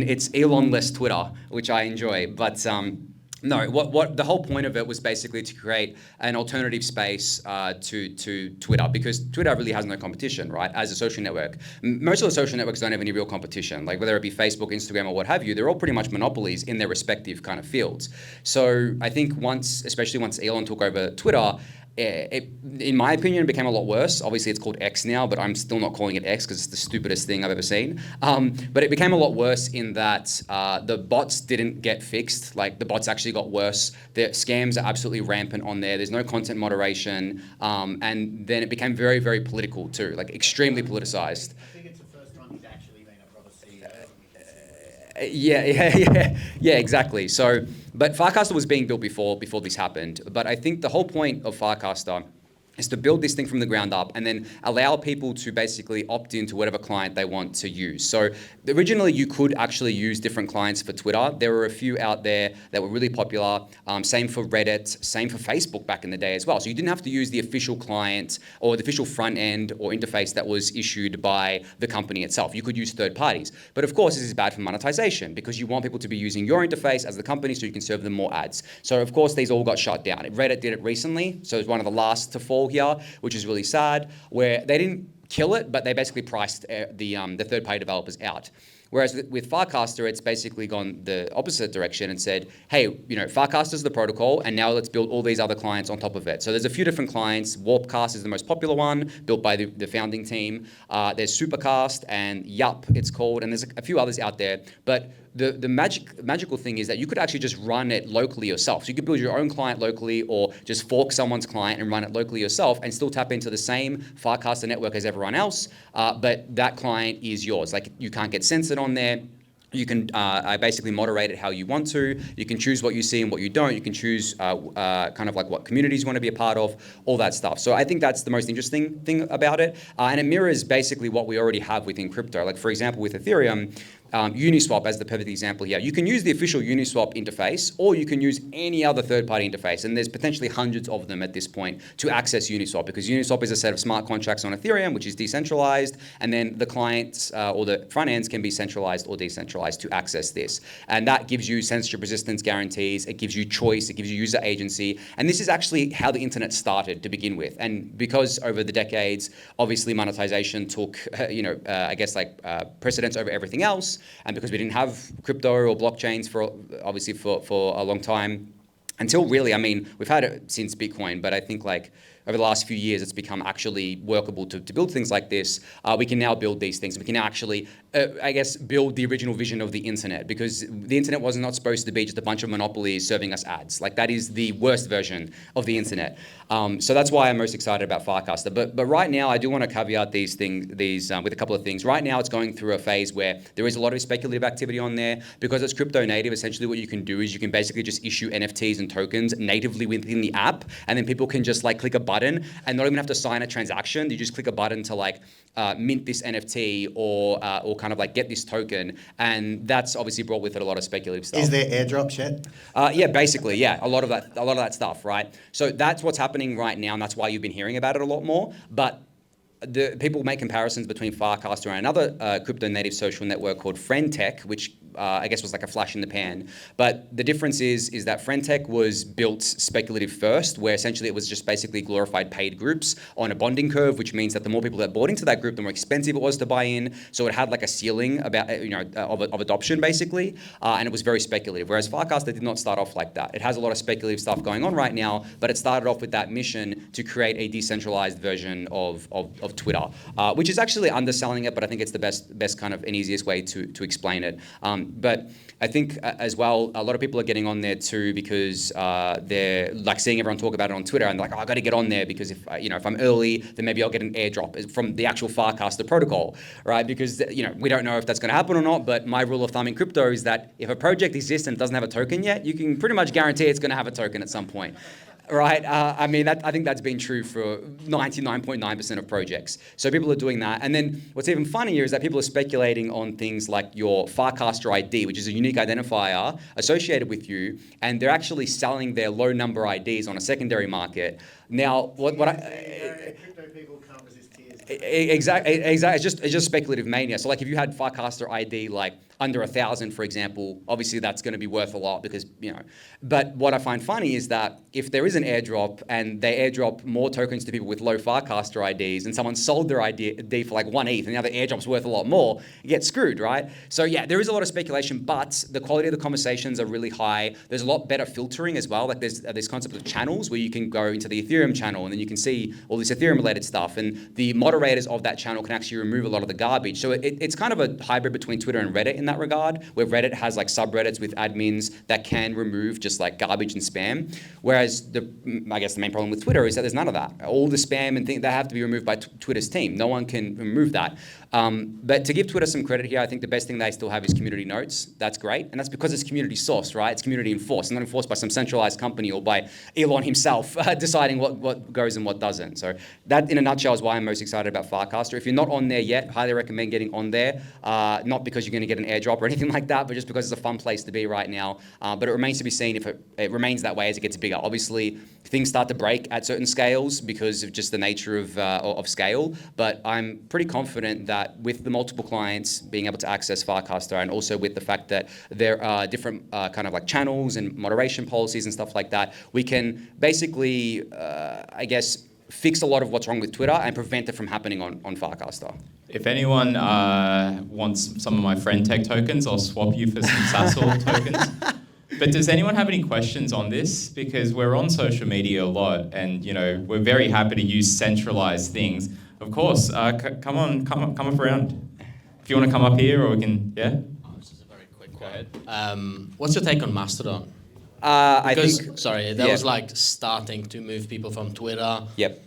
It's Elon-less Twitter, which I enjoy, but no, what the whole point of it was basically to create an alternative space to Twitter, because Twitter really has no competition, right? As a social network, most of the social networks don't have any real competition. Like whether it be Facebook, Instagram, or what have you, they're all pretty much monopolies in their respective kind of fields. So I think especially once Elon took over Twitter, it, in my opinion, became a lot worse. Obviously, it's called X now, but I'm still not calling it X because it's the stupidest thing I've ever seen. But it became a lot worse in that the bots didn't get fixed. Like the bots actually got worse. The scams are absolutely rampant on there. There's no content moderation. And then it became very, very political too, like extremely politicized. I think it's the first time he's actually been a proper CEO. Yeah, exactly. So, but Farcaster was being built before this happened. But I think the whole point of Farcaster is to build this thing from the ground up and then allow people to basically opt into whatever client they want to use. So originally you could actually use different clients for Twitter. There were a few out there that were really popular. Same for Reddit, same for Facebook back in the day as well. So you didn't have to use the official client or the official front end or interface that was issued by the company itself. You could use third parties. But of course, this is bad for monetization because you want people to be using your interface as the company so you can serve them more ads. So of course, these all got shut down. Reddit did it recently. So it's one of the last to fall here, which is really sad, where they didn't kill it, but they basically priced the third-party developers out. Whereas with Farcaster, it's basically gone the opposite direction and said, hey, Farcaster's the protocol, and now let's build all these other clients on top of it. So there's a few different clients. Warpcast is the most popular one, built by the founding team. There's Supercast and Yup, it's called, and there's a few others out there. But the magical thing is that you could actually just run it locally yourself. So you could build your own client locally or just fork someone's client and run it locally yourself and still tap into the same Farcaster network as everyone else, but that client is yours. Like you can't get censored on there. You can basically moderate it how you want to. You can choose what you see and what you don't. You can choose kind of like what communities you want to be a part of, all that stuff. So I think that's the most interesting thing about it. And it mirrors basically what we already have within crypto. Like for example, with Ethereum, Uniswap as the perfect example here. You can use the official Uniswap interface, or you can use any other third-party interface, and there's potentially hundreds of them at this point to access Uniswap, because Uniswap is a set of smart contracts on Ethereum, which is decentralized, and then the clients or the front ends can be centralized or decentralized to access this. And that gives you censorship resistance guarantees, it gives you choice, it gives you user agency, and this is actually how the internet started to begin with. And because over the decades, obviously monetization took, precedence over everything else, and because we didn't have crypto or blockchains for a long time, until really, we've had it since Bitcoin, but I think like over the last few years, it's become actually workable to build things like this. We can now build these things. We can now actually, build the original vision of the internet, because the internet was not supposed to be just a bunch of monopolies serving us ads. Like that is the worst version of the internet. So that's why I'm most excited about Farcaster. But right now, I do want to caveat these things with a couple of things. Right now, it's going through a phase where there is a lot of speculative activity on there. Because it's crypto native, essentially what you can do is you can basically just issue NFTs and tokens natively within the app, and then people can just like click a button and not even have to sign a transaction. You just click a button to like mint this NFT or kind of like get this token, and that's obviously brought with it a lot of speculative stuff. Is there airdrops yet? Yeah, basically, yeah, a lot of that stuff, right? So that's what's happening right now, and that's why you've been hearing about it a lot more. But the people make comparisons between Farcaster and another crypto native social network called FriendTech, which I guess was like a flash in the pan. But the difference is that FriendTech was built speculative first, where essentially it was just basically glorified paid groups on a bonding curve, which means that the more people that bought into that group, the more expensive it was to buy in. So it had like a ceiling about of adoption basically, and it was very speculative. Whereas Farcaster did not start off like that. It has a lot of speculative stuff going on right now, but it started off with that mission to create a decentralized version of Twitter, which is actually underselling it, but I think it's the best kind of and easiest way to explain it. But I think as well, a lot of people are getting on there too because they're like seeing everyone talk about it on Twitter, and they're like, oh, I got to get on there because if I'm early, then maybe I'll get an airdrop from the actual Farcaster protocol, right? Because we don't know if that's going to happen or not. But my rule of thumb in crypto is that if a project exists and doesn't have a token yet, you can pretty much guarantee it's going to have a token at some point. right? I mean, I think that's been true for 99.9% of projects. So people are doing that. And then what's even funnier is that people are speculating on things like your Farcaster ID, which is a unique identifier associated with you, and they're actually selling their low number IDs on a secondary market. Now, what crypto people can't resist tears. Exactly. It's just speculative mania. So like if you had Farcaster ID like under 1,000, for example, obviously that's going to be worth a lot because, you know. But what I find funny is that if there is an airdrop and they airdrop more tokens to people with low Farcaster IDs and someone sold their ID for like 1 ETH and now the airdrop's worth a lot more, you get screwed, right? So yeah, there is a lot of speculation, but the quality of the conversations are really high. There's a lot better filtering as well. Like there's this concept of channels where you can go into the Ethereum channel and then you can see all this Ethereum related stuff, and the moderators of that channel can actually remove a lot of the garbage. So it's kind of a hybrid between Twitter and Reddit in that regard, where Reddit has like subreddits with admins that can remove just like garbage and spam, whereas I guess the main problem with Twitter is that there's none of that. All the spam and things that have to be removed by Twitter's team. No one can remove that. But to give Twitter some credit here, I think the best thing they still have is community notes. That's great, and that's because it's community sourced, right? It's community enforced, not enforced by some centralized company or by Elon himself deciding what goes and what doesn't. So that, in a nutshell, is why I'm most excited about Farcaster. If you're not on there yet, highly recommend getting on there. Not because you're going to get an airdrop or anything like that, but just because it's a fun place to be right now. But it remains to be seen if it remains that way as it gets bigger. Obviously, things start to break at certain scales because of just the nature of scale. But I'm pretty confident that with the multiple clients being able to access Farcaster, and also with the fact that there are different kind of like channels and moderation policies and stuff like that, we can basically, I guess, fix a lot of what's wrong with Twitter and prevent it from happening on Farcaster. If anyone wants some of my friend tech tokens, I'll swap you for some Sassano tokens. But does anyone have any questions on this? Because we're on social media a lot, and you know we're very happy to use centralized things. Of course, come up around. If you want to come up here, or we can, yeah. Oh, this is a very quick one. Go ahead. What's your take on Mastodon? I think that was like starting to move people from Twitter. Yep.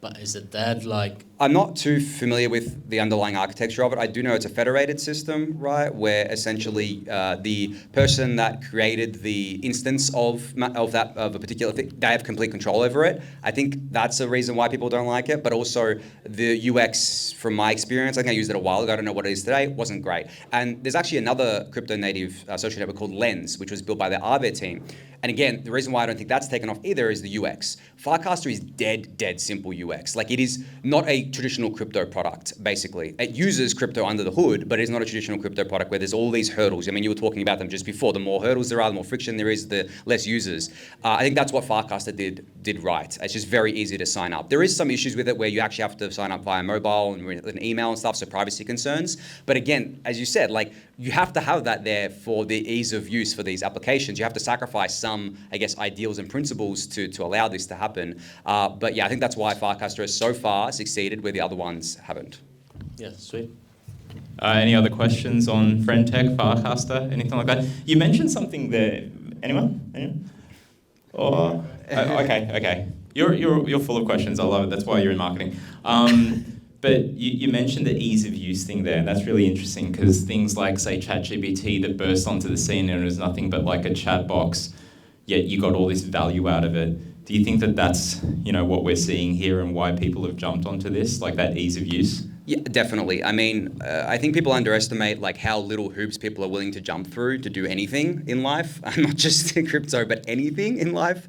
But is it dead? Like, I'm not too familiar with the underlying architecture of it. I do know it's a federated system, right, where essentially the person that created the instance of a particular thing, they have complete control over it. I think that's a reason why people don't like it. But also the UX, from my experience, I think I used it a while ago. I don't know what it is today. It wasn't great. And there's actually another crypto native social network called Lens, which was built by the Aave team. And again, the reason why I don't think that's taken off either is the UX. Farcaster is dead simple UX. Like, it is not a traditional crypto product, basically. It uses crypto under the hood, but it's not a traditional crypto product where there's all these hurdles. I mean, you were talking about them just before. The more hurdles there are, the more friction there is, the less users. I think that's what Farcaster did right. It's just very easy to sign up. There is some issues with it where you actually have to sign up via mobile and with an email and stuff, so privacy concerns. But again, as you said, like, you have to have that there for the ease of use for these applications. You have to sacrifice some, I guess, ideals and principles to allow this to happen. But yeah, I think that's why Farcaster has so far succeeded where the other ones haven't. Yeah, sweet. Any other questions on FriendTech, Farcaster, anything like that? You mentioned something there. Anyone? Or okay. You're full of questions. I love it. That's why you're in marketing. But you mentioned the ease of use thing there, and that's really interesting because things like, say, ChatGPT that burst onto the scene and it was nothing but like a chat box, yet you got all this value out of it. Do you think that that's, what we're seeing here and why people have jumped onto this, like that ease of use? Yeah, definitely. I mean, I think people underestimate like how little hoops people are willing to jump through to do anything in life, not just in crypto, but anything in life.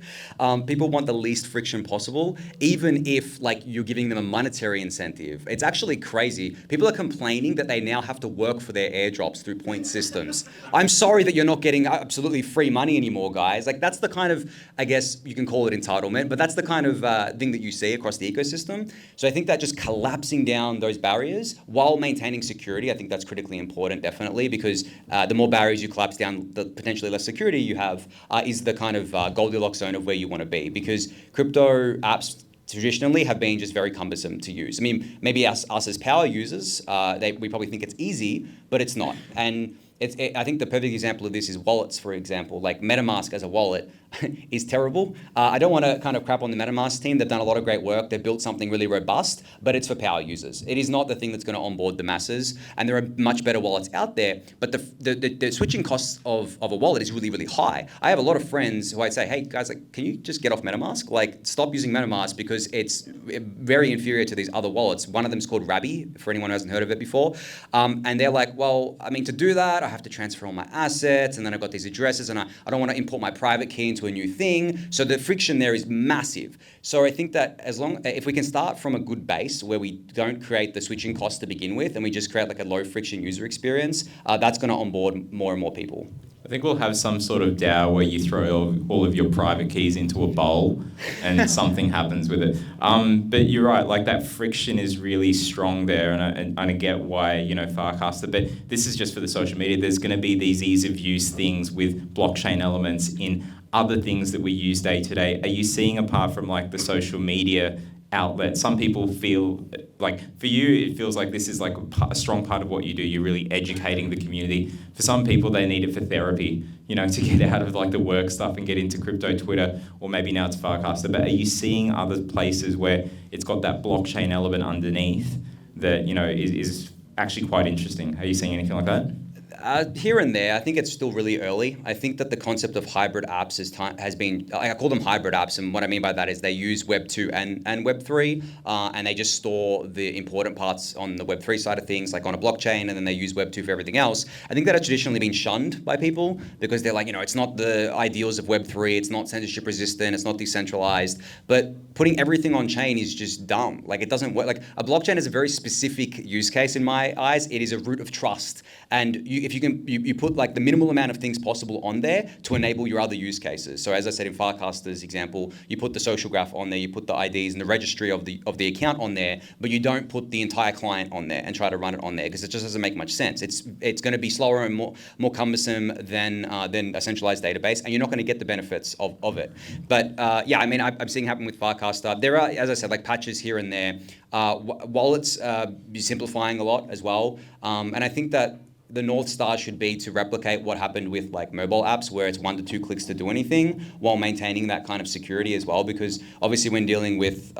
People want the least friction possible, even if like you're giving them a monetary incentive. It's actually crazy. People are complaining that they now have to work for their airdrops through point systems. I'm sorry that you're not getting absolutely free money anymore, guys. Like, that's the kind of, I guess you can call it entitlement, but that's the kind of thing that you see across the ecosystem. So I think that just collapsing down those barriers while maintaining security, I think that's critically important, definitely, because the more barriers you collapse down, the potentially less security you have is the kind of Goldilocks zone of where you want to be, because crypto apps traditionally have been just very cumbersome to use. I mean, maybe us as power users, we probably think it's easy, but it's not. And I think the perfect example of this is wallets, for example. Like MetaMask as a wallet is terrible. I don't want to kind of crap on the MetaMask team. They've done a lot of great work. They've built something really robust, but it's for power users. It is not the thing that's going to onboard the masses. And there are much better wallets out there, but the switching costs of a wallet is really, really high. I have a lot of friends who I'd say, hey guys, like, can you just get off MetaMask? Like, stop using MetaMask because it's very inferior to these other wallets. One of them is called Rabby, for anyone who hasn't heard of it before. And they're like, well, I mean, to do that, I have to transfer all my assets, and then I've got these addresses, and I don't want to import my private key into a new thing. So the friction there is massive. So I think that if we can start from a good base where we don't create the switching costs to begin with, and we just create like a low friction user experience, that's going to onboard more and more people. I think we'll have some sort of DAO where you throw all of your private keys into a bowl and something happens with it. But you're right, like that friction is really strong there, and I get why, Farcaster, but this is just for the social media. There's going to be these ease of use things with blockchain elements in other things that we use day to day. Are you seeing, apart from like the social media outlet, some people feel like, for you, it feels like this is like a strong part of what you do. You're really educating the community. For some people, they need it for therapy, to get out of like the work stuff and get into crypto Twitter, or maybe now it's Farcaster. But are you seeing other places where it's got that blockchain element underneath that, is actually quite interesting? Are you seeing anything like that? Here and there, I think it's still really early. I think that the concept of hybrid apps has been, I call them hybrid apps, and what I mean by that is they use Web 2 and Web 3, and they just store the important parts on the Web 3 side of things, like on a blockchain, and then they use Web 2 for everything else. I think that has traditionally been shunned by people because they're like, it's not the ideals of Web 3, it's not censorship resistant, it's not decentralized, but putting everything on chain is just dumb. Like, it doesn't work. Like, a blockchain is a very specific use case in my eyes. It is a root of trust, and if you put like the minimal amount of things possible on there to enable your other use cases. So as I said in Farcaster's example, you put the social graph on there, you put the IDs and the registry of the account on there, but you don't put the entire client on there and try to run it on there because it just doesn't make much sense. It's going to be slower and more cumbersome than a centralized database, and you're not going to get the benefits of it. But yeah, I mean, I'm seeing happen with Farcaster. There are, as I said, like patches here and there. Wallets be simplifying a lot as well, and I think that the North Star should be to replicate what happened with like mobile apps, where it's 1 to 2 clicks to do anything, while maintaining that kind of security as well. Because obviously, when dealing with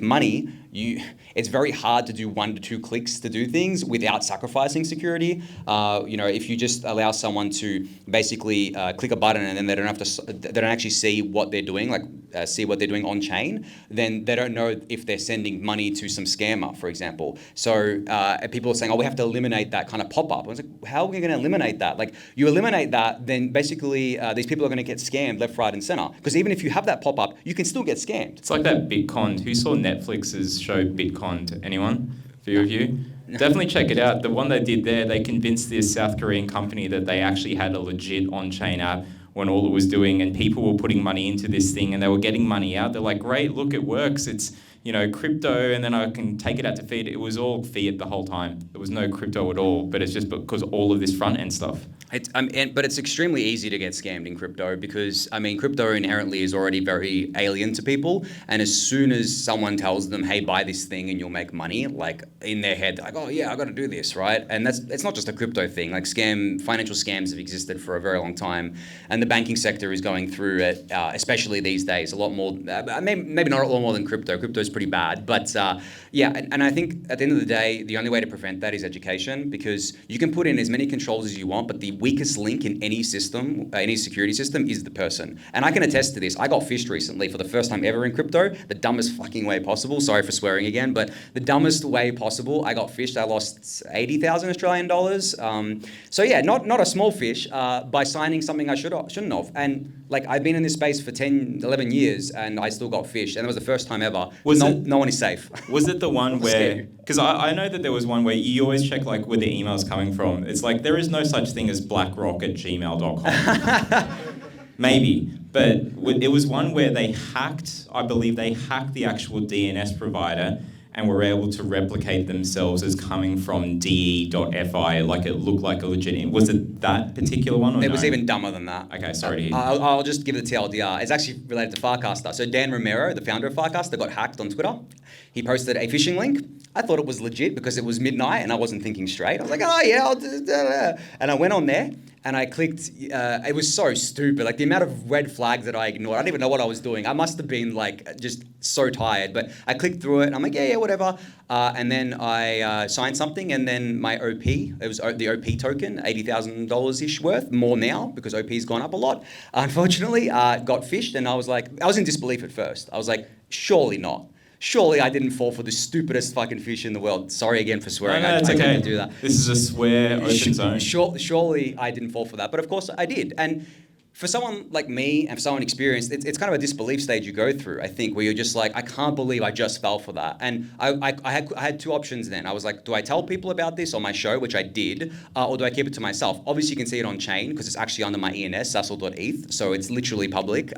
money, it's very hard to do 1 to 2 clicks to do things without sacrificing security. If you just allow someone to basically click a button and then they don't actually see what they're doing, see what they're doing on chain, then they don't know if they're sending money to some scammer, for example. So people are saying, we have to eliminate that kind of pop-up. I was like, how are we going to eliminate that? Like, you eliminate that, then basically these people are going to get scammed left, right, and center. Because even if you have that pop-up, you can still get scammed. It's like that Bitcoin. Who saw Netflix's show Bitcoin? Anyone? A few of you? Definitely check it out. The one they did there, they convinced this South Korean company that they actually had a legit on-chain app when all it was doing, and people were putting money into this thing and they were getting money out. They're like, great, look, it works. It's, crypto, and then I can take it out to fiat. It was all fiat the whole time. There was no crypto at all, but it's just because all of this front-end stuff. But it's extremely easy to get scammed in crypto because, crypto inherently is already very alien to people. And as soon as someone tells them, hey, buy this thing and you'll make money, like in their head, they're like, oh yeah, I got to do this, right? And it's not just a crypto thing. Like financial scams have existed for a very long time. And the banking sector is going through it, especially these days, a lot more, maybe not a lot more than crypto. Crypto is pretty bad. But yeah, and I think at the end of the day, the only way to prevent that is education, because you can put in as many controls as you want, but the weakest link in any system, any security system, is the person. And I can attest to this. I got phished recently for the first time ever in crypto, the dumbest fucking way possible. Sorry for swearing again, but the dumbest way possible. I got phished. I lost 80,000 Australian dollars. So yeah, not a small fish, by signing something I shouldn't have. And like, I've been in this space for 10, 11 years and I still got phished. And it was the first time ever. No one is safe. Was it the one where, because I know that there was one where you always check like where the email's coming from. It's like, there is no such thing as blackrock@gmail.com. Maybe, but it was one where I believe they hacked the actual DNS provider and were able to replicate themselves as coming from de.fi, like it looked like a legit. Was it that particular one, or It was even dumber than that. Okay, sorry to hear. I'll just give it the TLDR. It's actually related to Farcaster. So Dan Romero, the founder of Farcaster, got hacked on Twitter. He posted a phishing link. I thought it was legit because it was midnight and I wasn't thinking straight. I was like, oh yeah, I'll do that. And I went on there and I clicked. It was so stupid. Like the amount of red flags that I ignored. I didn't even know what I was doing. I must have been like just so tired. But I clicked through it and I'm like, yeah, whatever. And then I signed something, and then my OP, it was the OP token, $80,000-ish worth, more now because OP's gone up a lot. Unfortunately, got fished, and I was in disbelief at first. I was like, surely not. Surely I didn't fall for the stupidest fucking fish in the world. Sorry again for swearing. No, it's I okay. didn't do that. This is a swear open zone. Surely I didn't fall for that. But of course I did. And for someone like me and for someone experienced, it's kind of a disbelief stage you go through, I think, where you're just like, I can't believe I just fell for that. And I had two options then. I was like, do I tell people about this on my show, which I did, or do I keep it to myself? Obviously, you can see it on chain because it's actually under my ENS, sassel.eth, so it's literally public.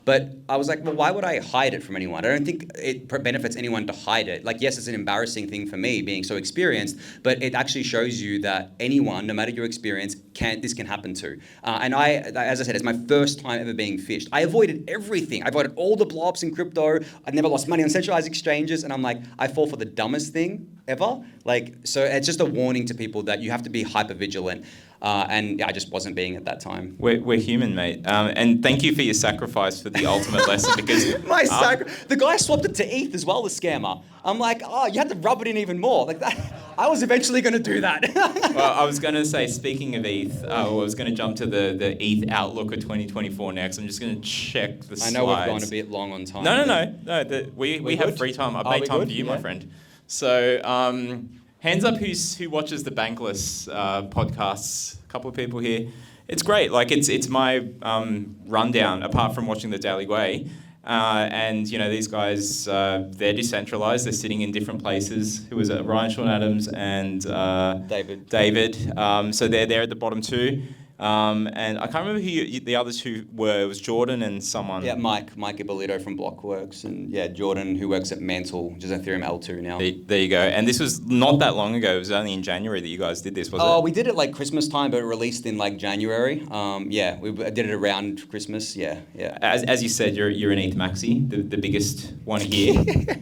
But I was like, well, why would I hide it from anyone? I don't think it benefits anyone to hide it. Like, yes, it's an embarrassing thing for me being so experienced, but it actually shows you that anyone, no matter your experience, this can happen to. And as I said, it's my first time ever being fished. I avoided everything. I avoided all the blow-ups in crypto. I never lost money on centralized exchanges. And I'm like, I fall for the dumbest thing ever. Like, so it's just a warning to people that you have to be hyper vigilant. And yeah, I just wasn't being at that time. We're human, mate. And thank you for your sacrifice for the ultimate lesson, because the guy swapped it to ETH as well, the scammer. I'm like, oh, you had to rub it in even more. Like that, I was eventually going to do that. Well, I was going to say, speaking of ETH, I was going to jump to the ETH outlook of 2024 next. I'm just going to check the slides. I know we've gone a bit long on time. No. We have free time. I've made time for you, my friend. So, hands up who watches the Bankless podcasts. A couple of people here. It's great. Like it's my rundown, apart from watching the Daily Way. And you know, these guys, they're decentralized. They're sitting in different places. Who was it? Ryan, Sean Adams, and David. So they're there at the bottom too. And I can't remember who the others who were. It was Jordan and someone. Yeah, Mike Ippolito from Blockworks, and yeah, Jordan, who works at Mantle, which is Ethereum L2 now. There you go. And this was not that long ago. It was only in January that you guys did this, was it? Oh, we did it like Christmas time, but it released in like January. Yeah, we did it around Christmas. Yeah. As you said, you're an ETH maxi, the biggest one here.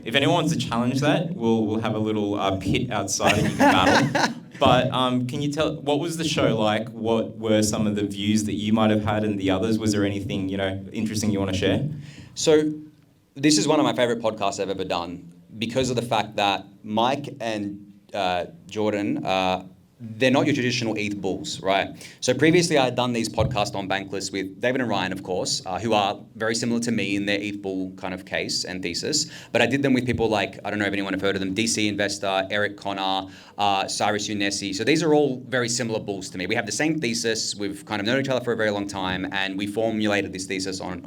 If anyone wants to challenge that, we'll have a little pit outside and you can battle. But can you tell, what was the show like? What were some of the views that you might have had and the others? Was there anything, interesting you want to share? So this is one of my favorite podcasts I've ever done because of the fact that Mike and Jordan, they're not your traditional ETH bulls, right? So previously I had done these podcasts on Bankless with David and Ryan, of course, who are very similar to me in their ETH bull kind of case and thesis. But I did them with people like, I don't know if anyone have heard of them, DC Investor, Eric Connor, Cyrus Unessi. So these are all very similar bulls to me. We have the same thesis. We've kind of known each other for a very long time, and we formulated this thesis on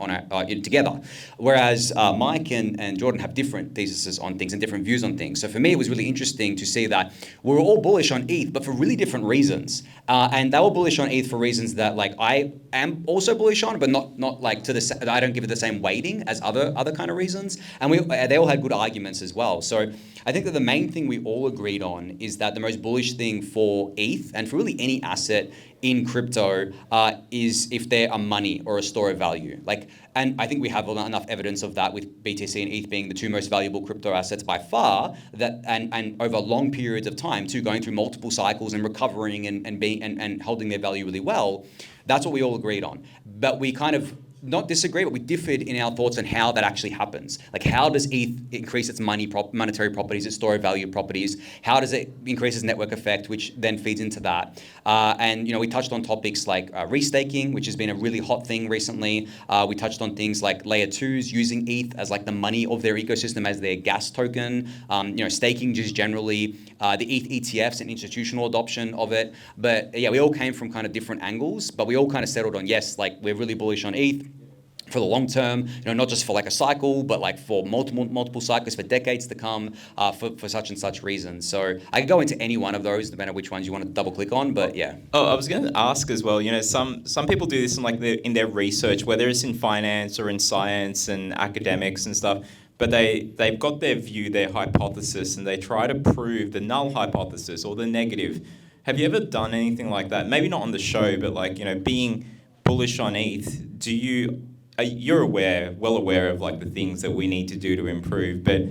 together. Whereas Mike and Jordan have different theses on things and different views on things. So for me, it was really interesting to see that we were all bullish on ETH, but for really different reasons. And they were bullish on ETH for reasons that like I am also bullish on, but not like I don't give it the same weighting as other kind of reasons. And they all had good arguments as well. So I think that the main thing we all agreed on is that the most bullish thing for ETH and for really any asset in crypto is if they're a money or a store of value. And I think we have enough evidence of that with BTC and ETH being the two most valuable crypto assets by far, that and over long periods of time too, going through multiple cycles and recovering and holding their value really well. That's what we all agreed on. But we kind of not disagree, but we differed in our thoughts on how that actually happens. Like, how does ETH increase its monetary properties, its store of value properties? How does it increase its network effect, which then feeds into that? And we touched on topics like restaking, which has been a really hot thing recently. We touched on things like layer 2s using ETH as like the money of their ecosystem, as their gas token. Staking just generally, the ETH ETFs and institutional adoption of it. But yeah, we all came from kind of different angles, but we all kind of settled on, yes, like we're really bullish on ETH for the long term, not just for like a cycle, but like for multiple cycles for decades to come, for such and such reasons. So I could go into any one of those, no matter which ones you want to double click on, but yeah. Oh, I was going to ask as well, some people do this in their research, whether it's in finance or in science and academics and stuff, but they've got their view, their hypothesis, and they try to prove the null hypothesis or the negative. Have you ever done anything like that? Maybe not on the show, but like, being bullish on ETH, you're well aware of like the things that we need to do to improve, but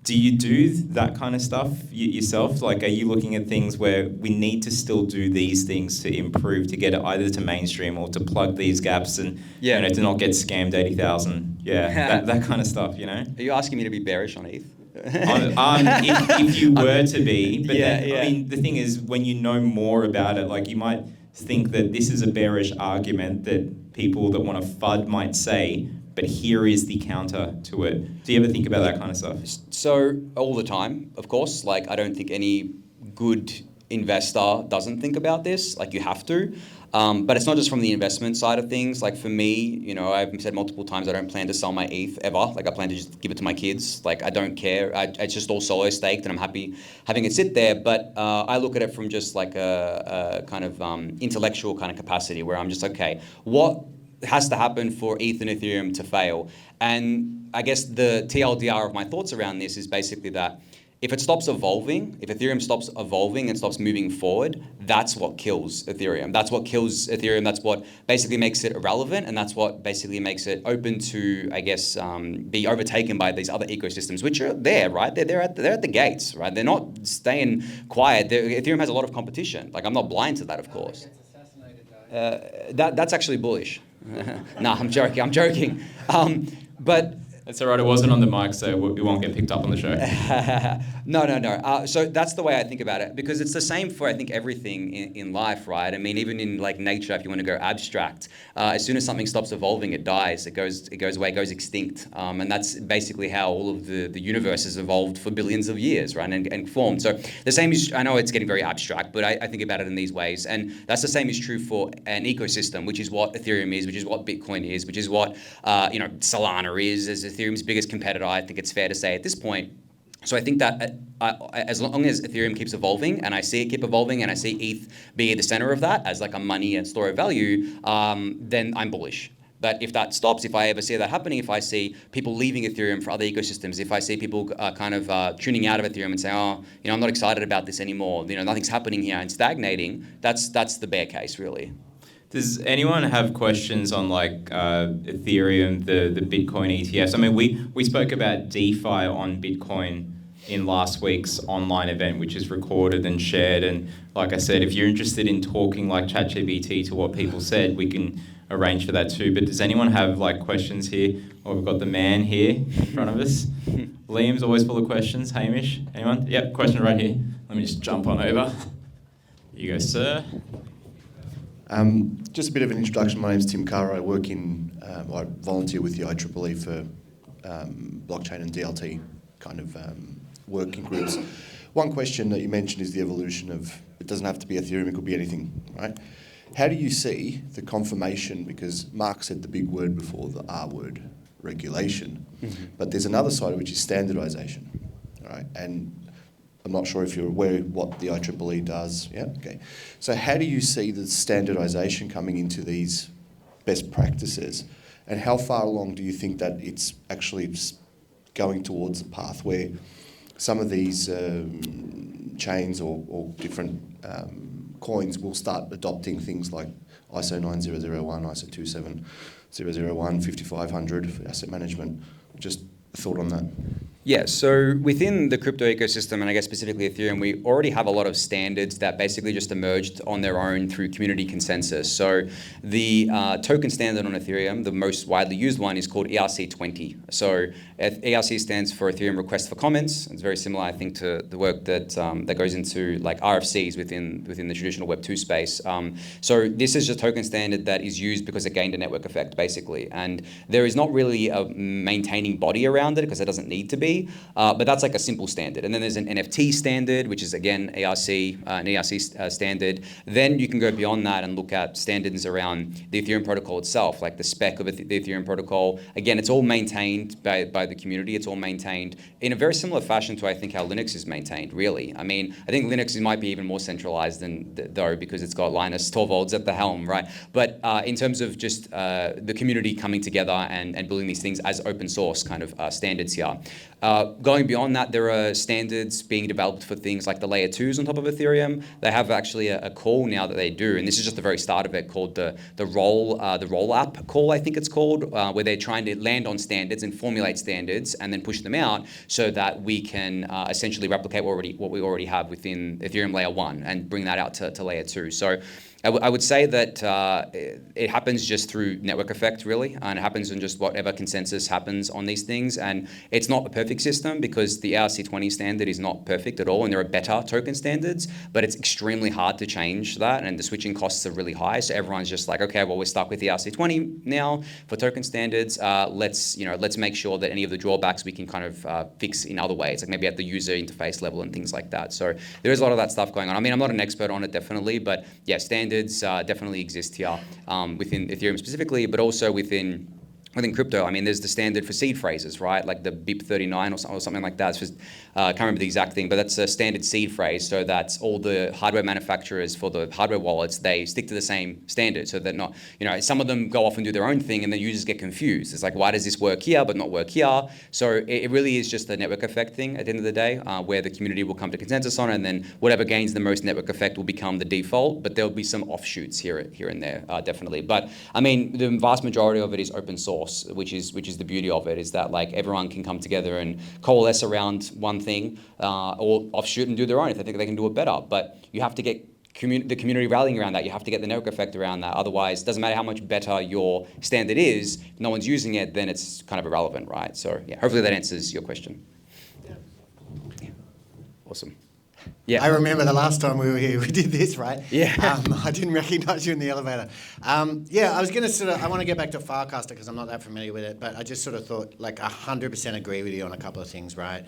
Do you do that kind of stuff yourself? Like, are you looking at things where we need to still do these things to improve, to get it either to mainstream or to plug these gaps and to not get scammed 80,000? Yeah, that kind of stuff, you know? Are you asking me to be bearish on ETH? If you were to be, but then, I mean, the thing is, when you know more about it, like you might think that this is a bearish argument that people that want to FUD might say, but here is the counter to it. Do you ever think about that kind of stuff? So all the time, of course. Like, I don't think any good investor doesn't think about this. Like, you have to. But it's not just from the investment side of things. Like, for me, you know, I've said multiple times I don't plan to sell my ETH ever. Like, I plan to just give it to my kids. Like, I don't care. It's just all solo staked, and I'm happy having it sit there. But I look at it from just like a kind of intellectual kind of capacity, where I'm just, okay, what has to happen for ETH and Ethereum to fail? And I guess the TLDR of my thoughts around this is basically that if it stops evolving, if Ethereum stops evolving and stops moving forward, that's what kills Ethereum. That's what kills Ethereum. That's what basically makes it irrelevant, and that's what basically makes it open to, I guess, be overtaken by these other ecosystems, which are there, right? They're at the gates, right? They're not staying quiet. Ethereum has a lot of competition. Like, I'm not blind to that, of course. That's actually bullish. Nah, I'm joking. But It's all right, it wasn't on the mic, so we won't get picked up on the show. No. So that's the way I think about it, because it's the same for, I think, everything in life, right? I mean, even in like nature, if you want to go abstract, as soon as something stops evolving, it dies, it goes away, it goes extinct. And that's basically how all of the universe has evolved for billions of years, right? And formed. So the same is, I know it's getting very abstract, but I think about it in these ways. And that's the same is true for an ecosystem, which is what Ethereum is, which is what Bitcoin is, which is what, Solana is, as Ethereum's biggest competitor, I think it's fair to say at this point. So I think that as long as Ethereum keeps evolving, and I see it keep evolving, and I see ETH be at the center of that as like a money and store of value, then I'm bullish. But if that stops, if I ever see that happening, if I see people leaving Ethereum for other ecosystems, if I see people tuning out of Ethereum and saying, I'm not excited about this anymore, nothing's happening here and stagnating, that's the bear case, really. Does anyone have questions on Ethereum, the Bitcoin ETFs? I mean, we spoke about DeFi on Bitcoin in last week's online event, which is recorded and shared. And like I said, if you're interested in talking like ChatGPT to what people said, we can arrange for that too. But does anyone have questions here? Well, we've got the man here in front of us. Liam's always full of questions. Hamish, anyone? Yep, question right here. Let me just jump on over. You go, sir. Just a bit of an introduction. My name's Tim Carr. I work I volunteer with the IEEE for blockchain and DLT kind of working groups. One question that you mentioned is the evolution of, it doesn't have to be Ethereum, it could be anything, right? How do you see the confirmation, because Mark said the big word before, the R word, regulation, but there's another side which is standardization, right? And I'm not sure if you're aware what the IEEE does. Yeah, okay. So how do you see the standardisation coming into these best practices, and how far along do you think that it's actually going towards a path where some of these chains or different coins will start adopting things like ISO 9001, ISO 27001, 5500 for asset management? Just a thought on that. Yeah, so within the crypto ecosystem, and I guess specifically Ethereum, we already have a lot of standards that basically just emerged on their own through community consensus. So the token standard on Ethereum, the most widely used one, is called ERC20. So ERC stands for Ethereum Request for Comments. It's very similar, I think, to the work that that goes into like RFCs within the traditional Web 2 space. So this is a token standard that is used because it gained a network effect, basically. And there is not really a maintaining body around it because it doesn't need to be. But that's like a simple standard. And then there's an NFT standard, which is again an ERC standard. Then you can go beyond that and look at standards around the Ethereum protocol itself, like the spec of the Ethereum protocol. Again, it's all maintained by the community. It's all maintained in a very similar fashion to, I think, how Linux is maintained, really. I mean, I think Linux might be even more centralized though, because it's got Linus Torvalds at the helm, right? But in terms of just the community coming together and building these things as open source kind of standards here. Going beyond that, there are standards being developed for things like the layer 2s on top of Ethereum. They have actually a call now that they do, and this is just the very start of it, called the roll app call, I think it's called, where they're trying to land on standards and formulate standards and then push them out so that we can essentially replicate what we already have within Ethereum layer 1 and bring that out to layer 2. So I would say that it happens just through network effect, really, and it happens in just whatever consensus happens on these things. And it's not a perfect system because the ERC20 standard is not perfect at all, and there are better token standards, but it's extremely hard to change that, and the switching costs are really high. So everyone's just like, okay, well, we're stuck with the ERC20 now for token standards. Let's make sure that any of the drawbacks we can kind of fix in other ways, like maybe at the user interface level and things like that. So there is a lot of that stuff going on. I mean, I'm not an expert on it, definitely, but yeah, standards definitely exist here within Ethereum specifically, but also within crypto. I mean, there's the standard for seed phrases, right? Like the BIP39 or something like that. It's just, I can't remember the exact thing, but that's a standard seed phrase. So that's all the hardware manufacturers for the hardware wallets, they stick to the same standard. So that not, some of them go off and do their own thing and then users get confused. It's like, why does this work here but not work here? So it really is just a network effect thing at the end of the day, where the community will come to consensus on it, and then whatever gains the most network effect will become the default, but there'll be some offshoots here and there, definitely. But I mean, the vast majority of it is open source, which is the beauty of it, is that like everyone can come together and coalesce around one thing, or offshoot and do their own if they think they can do it better. But you have to get the community rallying around that. You have to get the network effect around that. Otherwise, it doesn't matter how much better your standard is, if no one's using it, then it's kind of irrelevant, right? So yeah, hopefully that answers your question. Yeah. Awesome. Yeah. I remember the last time we were here, we did this, right? Yeah. I didn't recognise you in the elevator. I was going to I want to get back to Farcaster because I'm not that familiar with it, but I just sort of thought, like, 100% agree with you on a couple of things, right?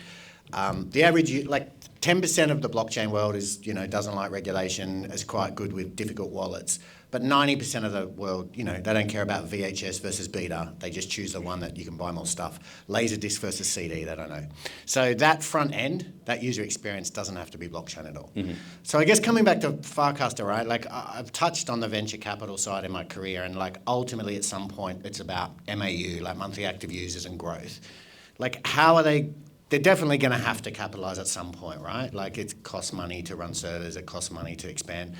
The average, 10% of the blockchain world is, doesn't like regulation, is quite good with difficult wallets. But 90% of the world, they don't care about VHS versus beta. They just choose the one that you can buy more stuff. Laserdisc versus CD, they don't know. So that front end, that user experience doesn't have to be blockchain at all. Mm-hmm. So I guess coming back to Farcaster, right? Like I've touched on the venture capital side in my career, and like ultimately at some point it's about MAU, like monthly active users and growth. Like how are they? They're definitely going to have to capitalize at some point, right? Like it costs money to run servers, it costs money to expand.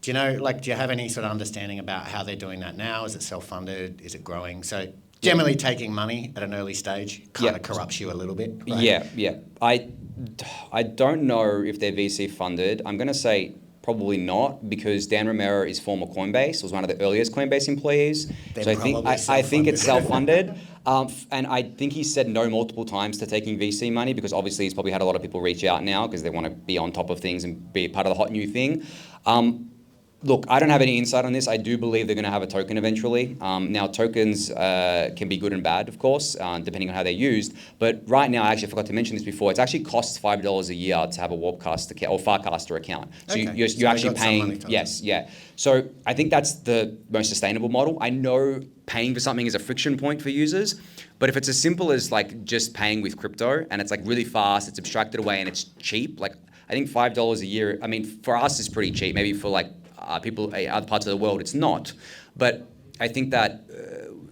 Do you have any sort of understanding about how they're doing that now? Is it self-funded? Is it growing? So generally taking money at an early stage kind of corrupts you a little bit, right? Yeah. I don't know if they're VC funded. I'm going to say probably not, because Dan Romero is former Coinbase, was one of the earliest Coinbase employees. So I think it's self-funded. And I think he said no multiple times to taking VC money, because obviously he's probably had a lot of people reach out now because they want to be on top of things and be part of the hot new thing. Look, I don't have any insight on this. I do believe they're going to have a token eventually. Now, tokens can be good and bad, of course, depending on how they're used. But right now, I actually forgot to mention this before, it actually costs $5 a year to have a Warpcast account or Farcaster account. So you're actually paying, yes, yeah. So I think that's the most sustainable model. I know paying for something is a friction point for users, but if it's as simple as like just paying with crypto and it's like really fast, it's abstracted away and it's cheap, like I think $5 a year, I mean, for us it's pretty cheap. Maybe for like people in other parts of the world, it's not. But I think that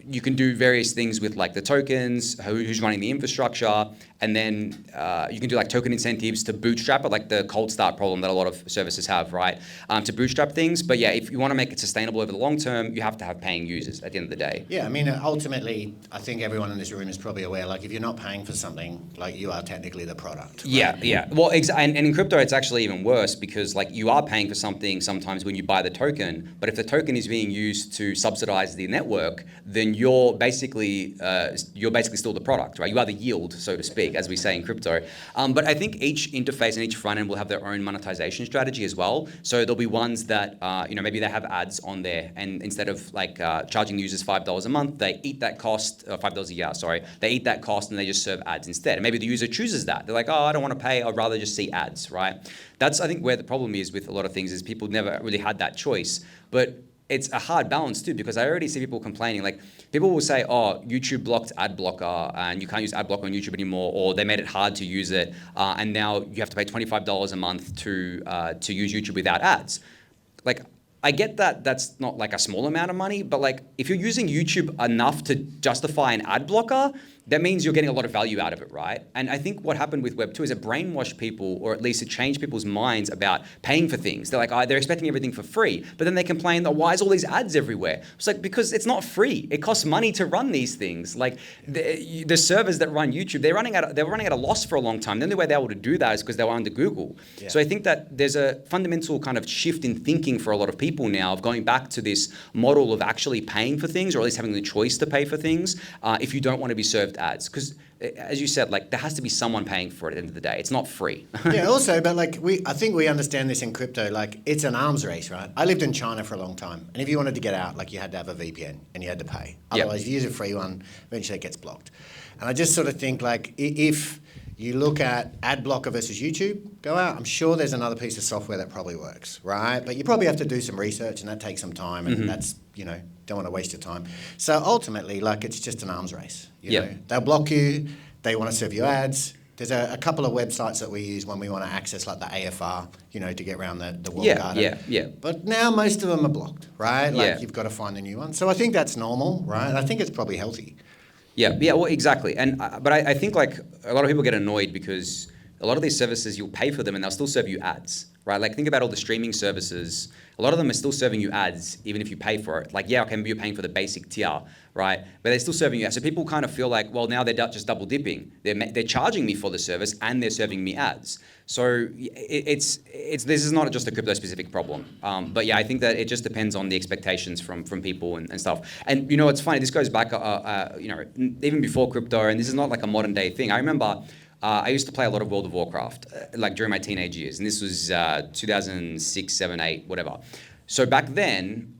you can do various things with like the tokens, who's running the infrastructure, and then you can do like token incentives to bootstrap it, like the cold start problem that a lot of services have, right? To bootstrap things. But yeah, if you want to make it sustainable over the long term, you have to have paying users at the end of the day. Yeah, I mean, ultimately, I think everyone in this room is probably aware, like if you're not paying for something, like you are technically the product. Right? Yeah. Well, and in crypto, it's actually even worse, because like you are paying for something sometimes when you buy the token, but if the token is being used to subsidize the network, then you're basically still the product, right? You are the yield, so to speak, as we say in crypto. But I think each interface and each front end will have their own monetization strategy as well. So there'll be ones that maybe they have ads on there, and instead of like charging users $5 a month, they eat that cost, $5 a year, sorry. They eat that cost and they just serve ads instead. And maybe the user chooses that. They're like, oh, I don't want to pay. I'd rather just see ads, right? That's, I think, where the problem is with a lot of things, is people never really had that choice. But it's a hard balance too, because I already see people complaining. Like people will say, oh, YouTube blocked ad blocker and you can't use ad blocker on YouTube anymore, or they made it hard to use it, and now you have to pay $25 a month to use YouTube without ads. Like, I get that that's not like a small amount of money, but like if you're using YouTube enough to justify an ad blocker, that means you're getting a lot of value out of it, right? And I think what happened with Web 2 is it brainwashed people, or at least it changed people's minds about paying for things. They're like, they're expecting everything for free, but then they complain that why is all these ads everywhere? It's like, because it's not free. It costs money to run these things. Like the servers that run YouTube, they were running at a loss for a long time. The only way they were able to do that is because they were under Google. Yeah. So I think that there's a fundamental kind of shift in thinking for a lot of people now of going back to this model of actually paying for things, or at least having the choice to pay for things if you don't want to be served ads. Because as you said, like there has to be someone paying for it at the end of the day. It's not free. Yeah, also, but like I think we understand this in crypto, like it's an arms race, right? I lived in China for a long time, and if you wanted to get out, like you had to have a VPN and you had to pay. Otherwise, if you use a free one, eventually it gets blocked. And I just sort of think like if you look at ad blocker versus YouTube, go out. I'm sure there's another piece of software that probably works, right? But you probably have to do some research, and that takes some time, and that's, don't want to waste your time. So ultimately, like it's just an arms race. You know? They'll block you. They want to serve you ads. There's a couple of websites that we use when we want to access like the AFR, to get around the walled garden. Yeah. But now most of them are blocked, right? Like you've got to find a new one. So I think that's normal, right? And I think it's probably healthy. Yeah, well, exactly. And but I think like a lot of people get annoyed because a lot of these services, you'll pay for them and they'll still serve you ads, right? Like think about all the streaming services. A lot of them are still serving you ads even if you pay for it. Like, okay, maybe you're paying for the basic tier, right? But they're still serving you ads. So people kind of feel like, well, now they're just double dipping. They're charging me for the service and they're serving me ads. So this is not just a crypto specific problem. But yeah, I think that it just depends on the expectations from people and stuff. And it's funny, this goes back, even before crypto, and this is not like a modern day thing. I remember I used to play a lot of World of Warcraft, like during my teenage years, and this was 2006, 7, 8, whatever. So back then,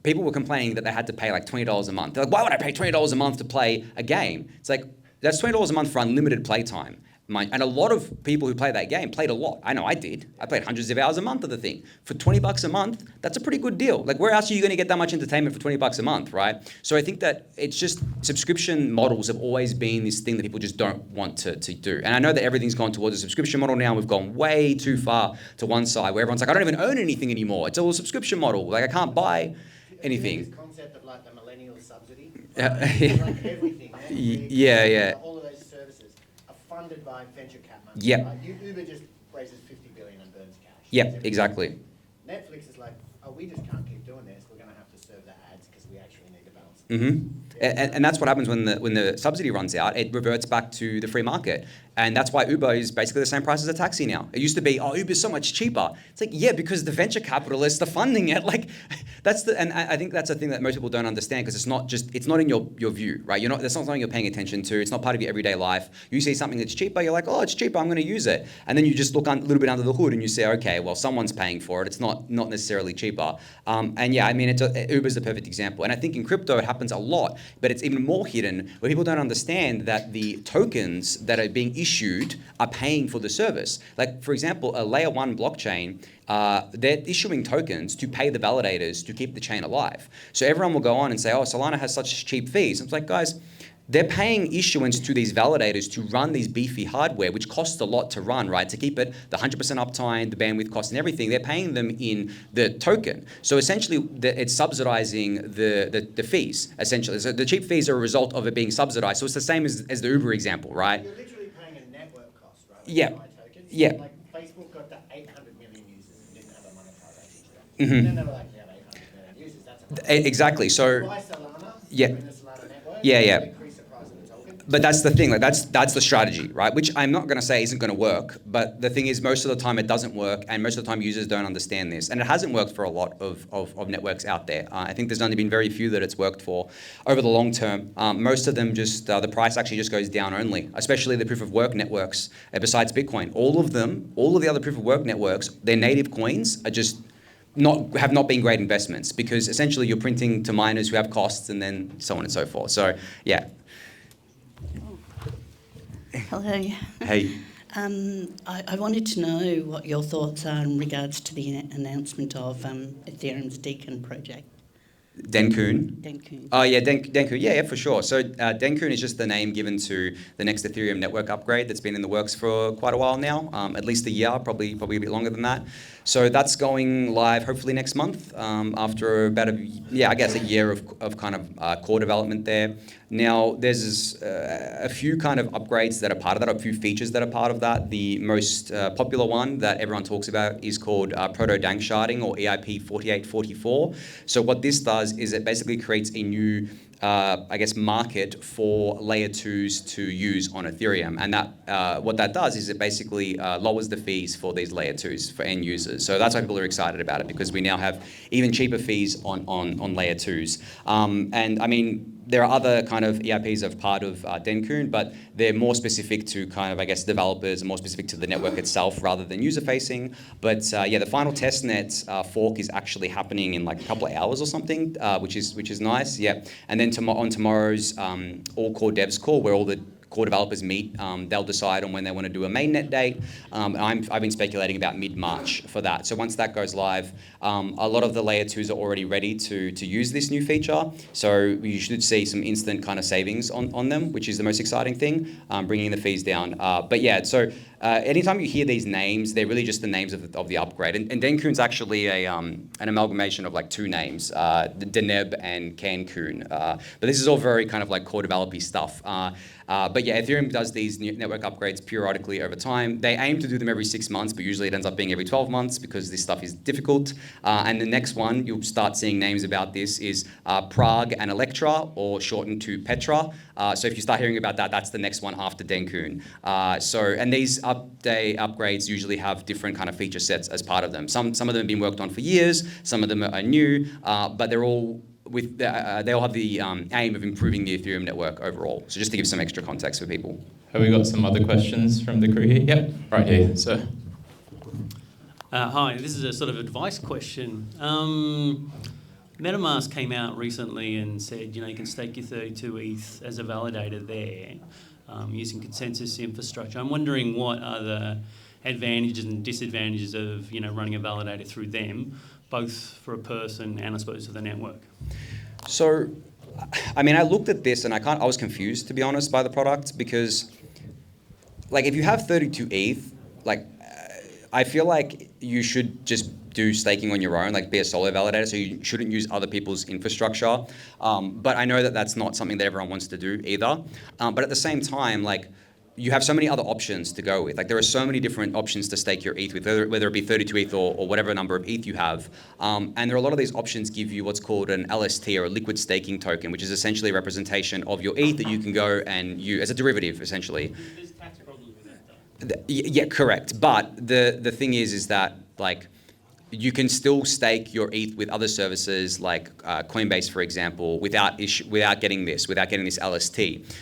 people were complaining that they had to pay like $20 a month. They're like, why would I pay $20 a month to play a game? It's like, that's $20 a month for unlimited playtime. And a lot of people who play that game played a lot. I know I did. I played hundreds of hours a month of the thing. For $20 a month, that's a pretty good deal. Like where else are you going to get that much entertainment for $20 a month, right? So I think that it's just subscription models have always been this thing that people just don't want to do. And I know that everything's gone towards a subscription model now. We've gone way too far to one side where everyone's like, I don't even own anything anymore. It's all a subscription model. Like I can't buy anything. This concept of like the millennial subsidy. Like everything. Yeah. All of those services are funded by venture cap money. Yep. Right? Uber just raises $50 billion and burns cash. Yep, exactly. Netflix is like, we just can't keep doing this. We're going to have to serve the ads because we actually need to balance. Mm-hmm. And that's what happens when the subsidy runs out. It reverts back to the free market. And that's why Uber is basically the same price as a taxi now. It used to be, Uber's so much cheaper. It's like, yeah, because the venture capitalists are funding it. Like, and I think that's a thing that most people don't understand because it's not in your view, right? That's not something you're paying attention to. It's not part of your everyday life. You see something that's cheaper, you're like, it's cheaper, I'm going to use it. And then you just look a little bit under the hood and you say, okay, well, someone's paying for it. It's not necessarily cheaper. And yeah, I mean, Uber's the perfect example. And I think in crypto, it happens a lot, but it's even more hidden where people don't understand that the tokens that are being issued are paying for the service. Like, for example, a layer 1 blockchain, they're issuing tokens to pay the validators to keep the chain alive. So everyone will go on and say, Solana has such cheap fees. It's like, guys, they're paying issuance to these validators to run these beefy hardware, which costs a lot to run, right? To keep it, the 100% uptime, the bandwidth cost and everything, they're paying them in the token. So essentially, it's subsidizing the fees, essentially. So the cheap fees are a result of it being subsidized. So it's the same as the Uber example, right? You're literally paying a network cost, right? Yeah. Yeah. Like Facebook got the 800 million users and didn't have a monetization strategy. Mm-hmm. And then they were like, 800 million users, that's exactly. So, buy Solana, yeah. in the Solana network, Yeah. increase the price of the token. But that's the thing, like that's the strategy, right? Which I'm not going to say isn't going to work, but the thing is most of the time it doesn't work, and most of the time users don't understand this. And it hasn't worked for a lot of networks out there. I think there's only been very few that it's worked for over the long term. Most of them just, the price actually just goes down only, especially the proof of work networks, besides Bitcoin. All of the other proof of work networks, their native coins are just have not been great investments because essentially you're printing to miners who have costs and then so on and so forth. So yeah. Hello. Hey. I wanted to know what your thoughts are in regards to the announcement of Ethereum's Deacon project. Denkun. Oh yeah, Denkun. Yeah, for sure. So Denkun is just the name given to the next Ethereum network upgrade that's been in the works for quite a while now, at least a year, probably a bit longer than that. So that's going live hopefully next month after about a year of kind of core development there. Now, there's a few kind of upgrades that are part of that, a few features that are part of that. The most popular one that everyone talks about is called proto-dank sharding, or EIP 4844. So what this does is it basically creates a new market for layer 2s to use on Ethereum. And that what that does is it basically lowers the fees for these layer 2s for end users. So that's why people are excited about it, because we now have even cheaper fees on layer 2s. And I mean, there are other kind of EIPs of part of Denkun, but they're more specific to kind of, I guess, developers, more specific to the network itself rather than user-facing. But the final testnet fork is actually happening in like a couple of hours or something, which is nice. Yeah, and then on tomorrow's all core devs call, where all the core developers meet, they'll decide on when they want to do a mainnet date. I've been speculating about mid-March for that. So once that goes live, a lot of the layer 2s are already ready to use this new feature. So you should see some instant kind of savings on them, which is the most exciting thing, bringing the fees down. But yeah, so anytime you hear these names, they're really just the names of the upgrade. And Denkun's actually an amalgamation of like two names, Deneb and Cancun. But this is all very kind of like core developer stuff. But yeah, Ethereum does these network upgrades periodically over time. They aim to do them every 6 months, but usually it ends up being every 12 months because this stuff is difficult. And the next one, you'll start seeing names about this, is Prague and Electra, or shortened to Petra. So if you start hearing about that, that's the next one after Denkun. And these upgrades usually have different kind of feature sets as part of them. Some of them have been worked on for years, some of them are new, but they're all they all have the aim of improving the Ethereum network overall. So just to give some extra context for people. Have we got some other questions from the crew here? Yep, right here, sir. Hi, this is a sort of advice question. MetaMask came out recently and said, you can stake your 32 ETH as a validator there using consensus infrastructure. I'm wondering what are the advantages and disadvantages of running a validator through them, both for a person and I suppose for the network. So, I mean, I looked at this and I was confused, to be honest, by the product, because like if you have 32 ETH, like I feel like you should just do staking on your own, like be a solo validator, so you shouldn't use other people's infrastructure. But I know that that's not something that everyone wants to do either. But at the same time, like you have so many other options to go with. Like there are so many different options to stake your ETH with, whether it be 32 ETH or whatever number of ETH you have. And there are a lot of these options give you what's called an LST, or a liquid staking token, which is essentially a representation of your ETH that you can go and use as a derivative, essentially. There's tax problems with that, though. Yeah, correct. But the thing is that like you can still stake your ETH with other services like Coinbase, for example, without getting this LST.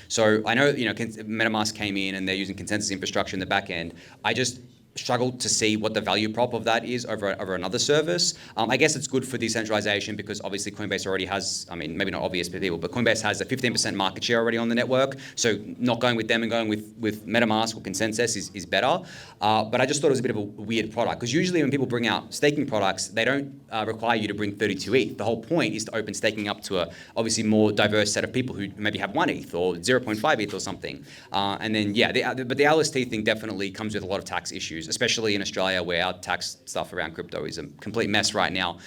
So I know MetaMask came in and they're using consensus infrastructure in the back end. I just struggled to see what the value prop of that is over another service. I guess it's good for decentralization because obviously Coinbase already has, I mean, maybe not obvious for people, but Coinbase has a 15% market share already on the network. So not going with them and going with MetaMask or Consensus is better. But I just thought it was a bit of a weird product, because usually when people bring out staking products, they don't require you to bring 32 ETH. The whole point is to open staking up to a obviously more diverse set of people who maybe have 1 ETH or 0.5 ETH or something. And then, but the LST thing definitely comes with a lot of tax issues, especially in Australia, where our tax stuff around crypto is a complete mess right now.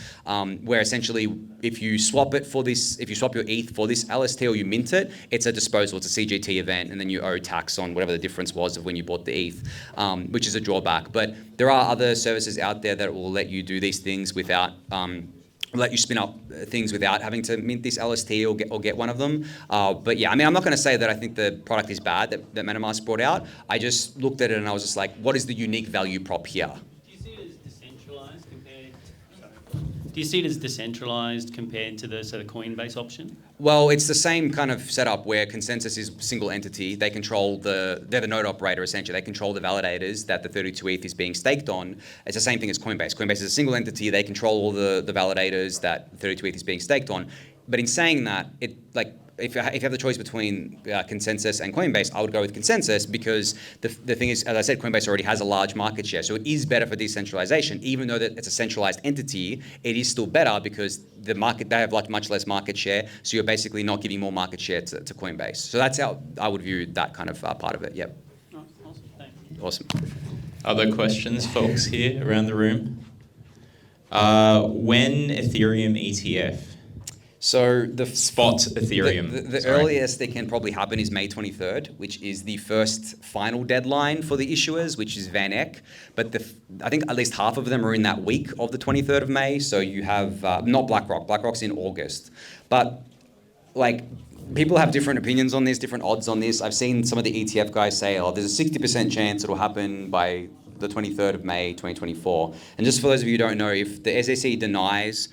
Where essentially, if you swap your ETH for this LST or you mint it, it's a disposal, it's a CGT event, and then you owe tax on whatever the difference was of when you bought the ETH, which is a drawback. But there are other services out there that will let you do these things without let you spin up things without having to mint this LST or get one of them. But yeah, I mean, I'm not going to say that I think the product is bad that MetaMask brought out. I just looked at it and I was just like, what is the unique value prop here? Do you see it as decentralized compared to the Coinbase option? Well, it's the same kind of setup where Consensus is a single entity. They control they're the node operator essentially. They control the validators that the 32 ETH is being staked on. It's the same thing as Coinbase. Coinbase is a single entity. They control all the validators that 32 ETH is being staked on. But in saying that, if you have the choice between Consensus and Coinbase, I would go with Consensus, because the thing is, as I said, Coinbase already has a large market share. So it is better for decentralization. Even though that it's a centralized entity, it is still better because they have like much less market share. So you're basically not giving more market share to Coinbase. So that's how I would view that kind of part of it. Yep. Oh, awesome. Thank you. Awesome. Other questions, folks here around the room? When Ethereum ETF? So the Spot Ethereum. The Sorry. earliest it can probably happen is May 23rd, which is the first final deadline for the issuers, which is Van Eck. But I think at least half of them are in that week of the 23rd of May. So you have not BlackRock. BlackRock's in August. But like people have different opinions on this, different odds on this. I've seen some of the ETF guys say, oh, there's a 60% chance it'll happen by the 23rd of May 2024. And just for those of you who don't know, if the SEC denies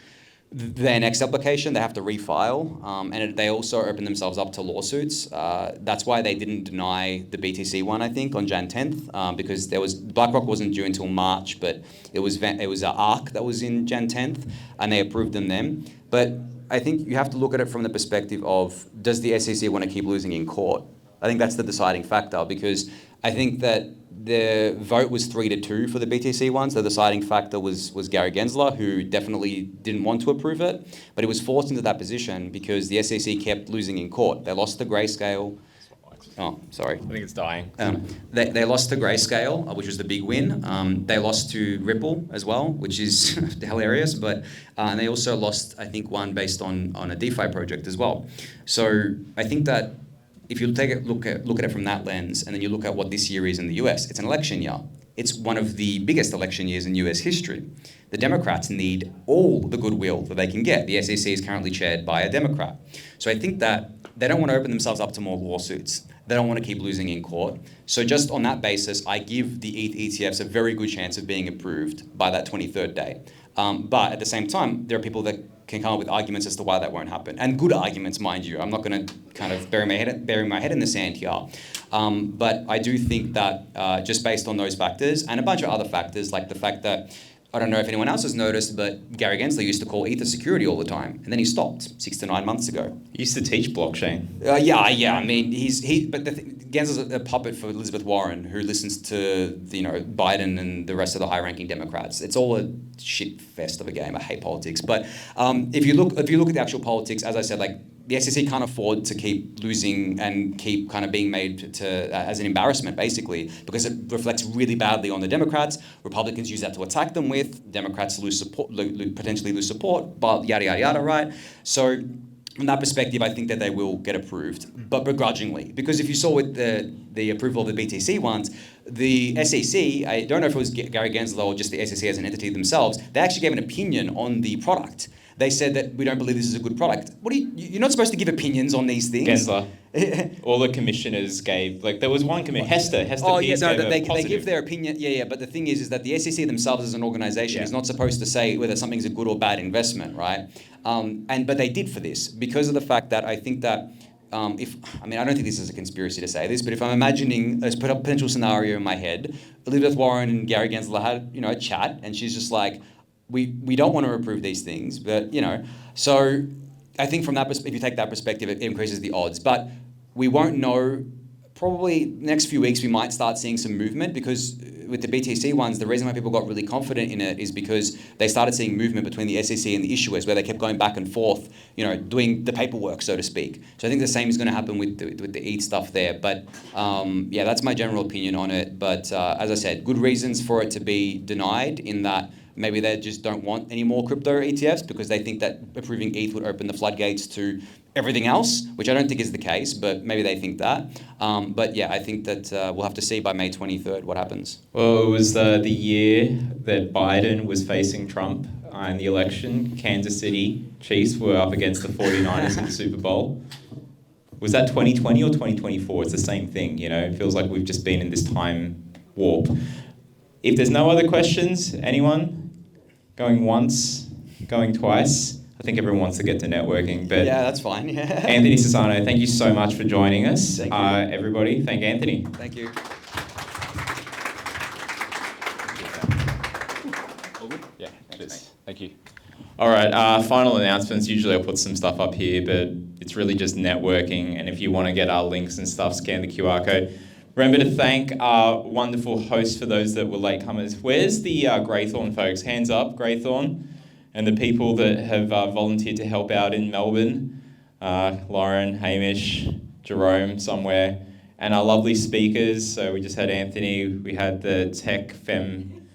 their next application, they have to refile, and they also open themselves up to lawsuits. That's why they didn't deny the BTC one, I think, on Jan 10th, because BlackRock wasn't due until March, but it was ARK that was in Jan 10th, and they approved them then. But I think you have to look at it from the perspective of, does the SEC want to keep losing in court? I think that's the deciding factor, because I think that the vote was 3-2 for the BTC ones. The deciding factor was Gary Gensler, who definitely didn't want to approve it, but he was forced into that position because the SEC kept losing in court. They lost to Grayscale. Oh, sorry. I think it's dying. They lost to Grayscale, which was the big win. They lost to Ripple as well, which is hilarious. But and they also lost, I think, one based on a DeFi project as well. So I think that if you take a look at it from that lens, and then you look at what this year is in the US, it's an election year. It's one of the biggest election years in US history. The Democrats need all the goodwill that they can get. The SEC is currently chaired by a Democrat. So I think that they don't want to open themselves up to more lawsuits. They don't want to keep losing in court. So just on that basis, I give the ETH ETFs a very good chance of being approved by that 23rd day. But at the same time, there are people that can come up with arguments as to why that won't happen. And good arguments, mind you. I'm not going to kind of bury my head in the sand here. But I do think that just based on those factors and a bunch of other factors, like the fact that, I don't know if anyone else has noticed, but Gary Gensler used to call Ether security all the time, and then he stopped 6 to 9 months ago. He used to teach blockchain. Yeah. I mean, but Gensler's a puppet for Elizabeth Warren, who listens to Biden and the rest of the high-ranking Democrats. It's all a shit fest of a game. I hate politics, but if you look at the actual politics, as I said, like, the SEC can't afford to keep losing and keep kind of being made to as an embarrassment, basically, because it reflects really badly on the Democrats. Republicans use that to attack them with. Democrats lose support, potentially lose support, but yada, yada, yada, right? So from that perspective, I think that they will get approved, but begrudgingly. Because if you saw with the approval of the BTC ones, the SEC, I don't know if it was Gary Gensler or just the SEC as an entity themselves, they actually gave an opinion on the product. They said that we don't believe this is a good product. You're not supposed to give opinions on these things. Gensler. All the commissioners gave, like, there was one commissioner, Hester oh, Peirce yeah, no, gave they give their opinion. Yeah, but the thing is that the SEC themselves as an organization is not supposed to say whether something's a good or bad investment, right? But they did for this because of the fact that I think that I don't think this is a conspiracy to say this, but if I'm imagining a potential scenario in my head, Elizabeth Warren and Gary Gensler had, a chat, and she's just like, we don't want to approve these things, but, so I think from that perspective, if you take that perspective, it increases the odds. But we won't know, probably next few weeks, we might start seeing some movement, because with the BTC ones, the reason why people got really confident in it is because they started seeing movement between the SEC and the issuers, where they kept going back and forth, doing the paperwork, so to speak. So I think the same is going to happen with the ETH stuff there. But that's my general opinion on it. But as I said, good reasons for it to be denied, in that maybe they just don't want any more crypto ETFs because they think that approving ETH would open the floodgates to everything else, which I don't think is the case, but maybe they think that. But yeah, I think that we'll have to see by May 23rd what happens. Well, it was the year that Biden was facing Trump in the election. Kansas City Chiefs were up against the 49ers in the Super Bowl. Was that 2020 or 2024? It's the same thing, It feels like we've just been in this time warp. If there's no other questions, anyone? Going once, going twice. I think everyone wants to get to networking, but yeah, that's fine. Yeah. Anthony Sassano, thank you so much for joining us. Thank you. Everybody, thank Anthony. Thank you. Yeah, it is. Thank you. All right, final announcements. Usually I'll put some stuff up here, but it's really just networking. And if you want to get our links and stuff, scan the QR code. Remember to thank our wonderful hosts for those that were latecomers. Where's the Greythorn folks? Hands up, Greythorn. And the people that have volunteered to help out in Melbourne. Lauren, Hamish, Jerome somewhere. And our lovely speakers. So we just had Anthony. We had the Tech Femme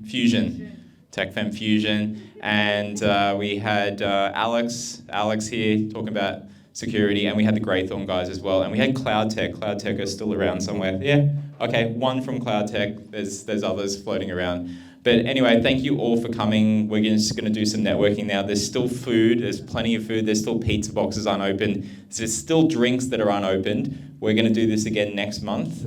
Fusion Tech Femme Fusion, and we had Alex here talking about security, and we had the Greythorn guys as well, and we had Cloudtech. Cloudtech are still around somewhere. Yeah, okay, one from Cloudtech. There's others floating around. But anyway, thank you all for coming. We're just going to do some networking now. There's still food. There's plenty of food. There's still pizza boxes unopened. There's still drinks that are unopened. We're going to do this again next month.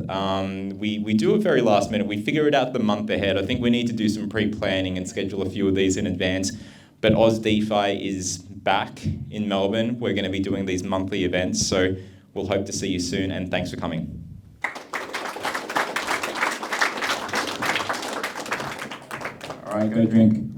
We do it very last minute. We figure it out the month ahead. I think we need to do some pre-planning and schedule a few of these in advance. But Aus DeFi is back in Melbourne. We're going to be doing these monthly events. So we'll hope to see you soon. And thanks for coming. All right, go drink.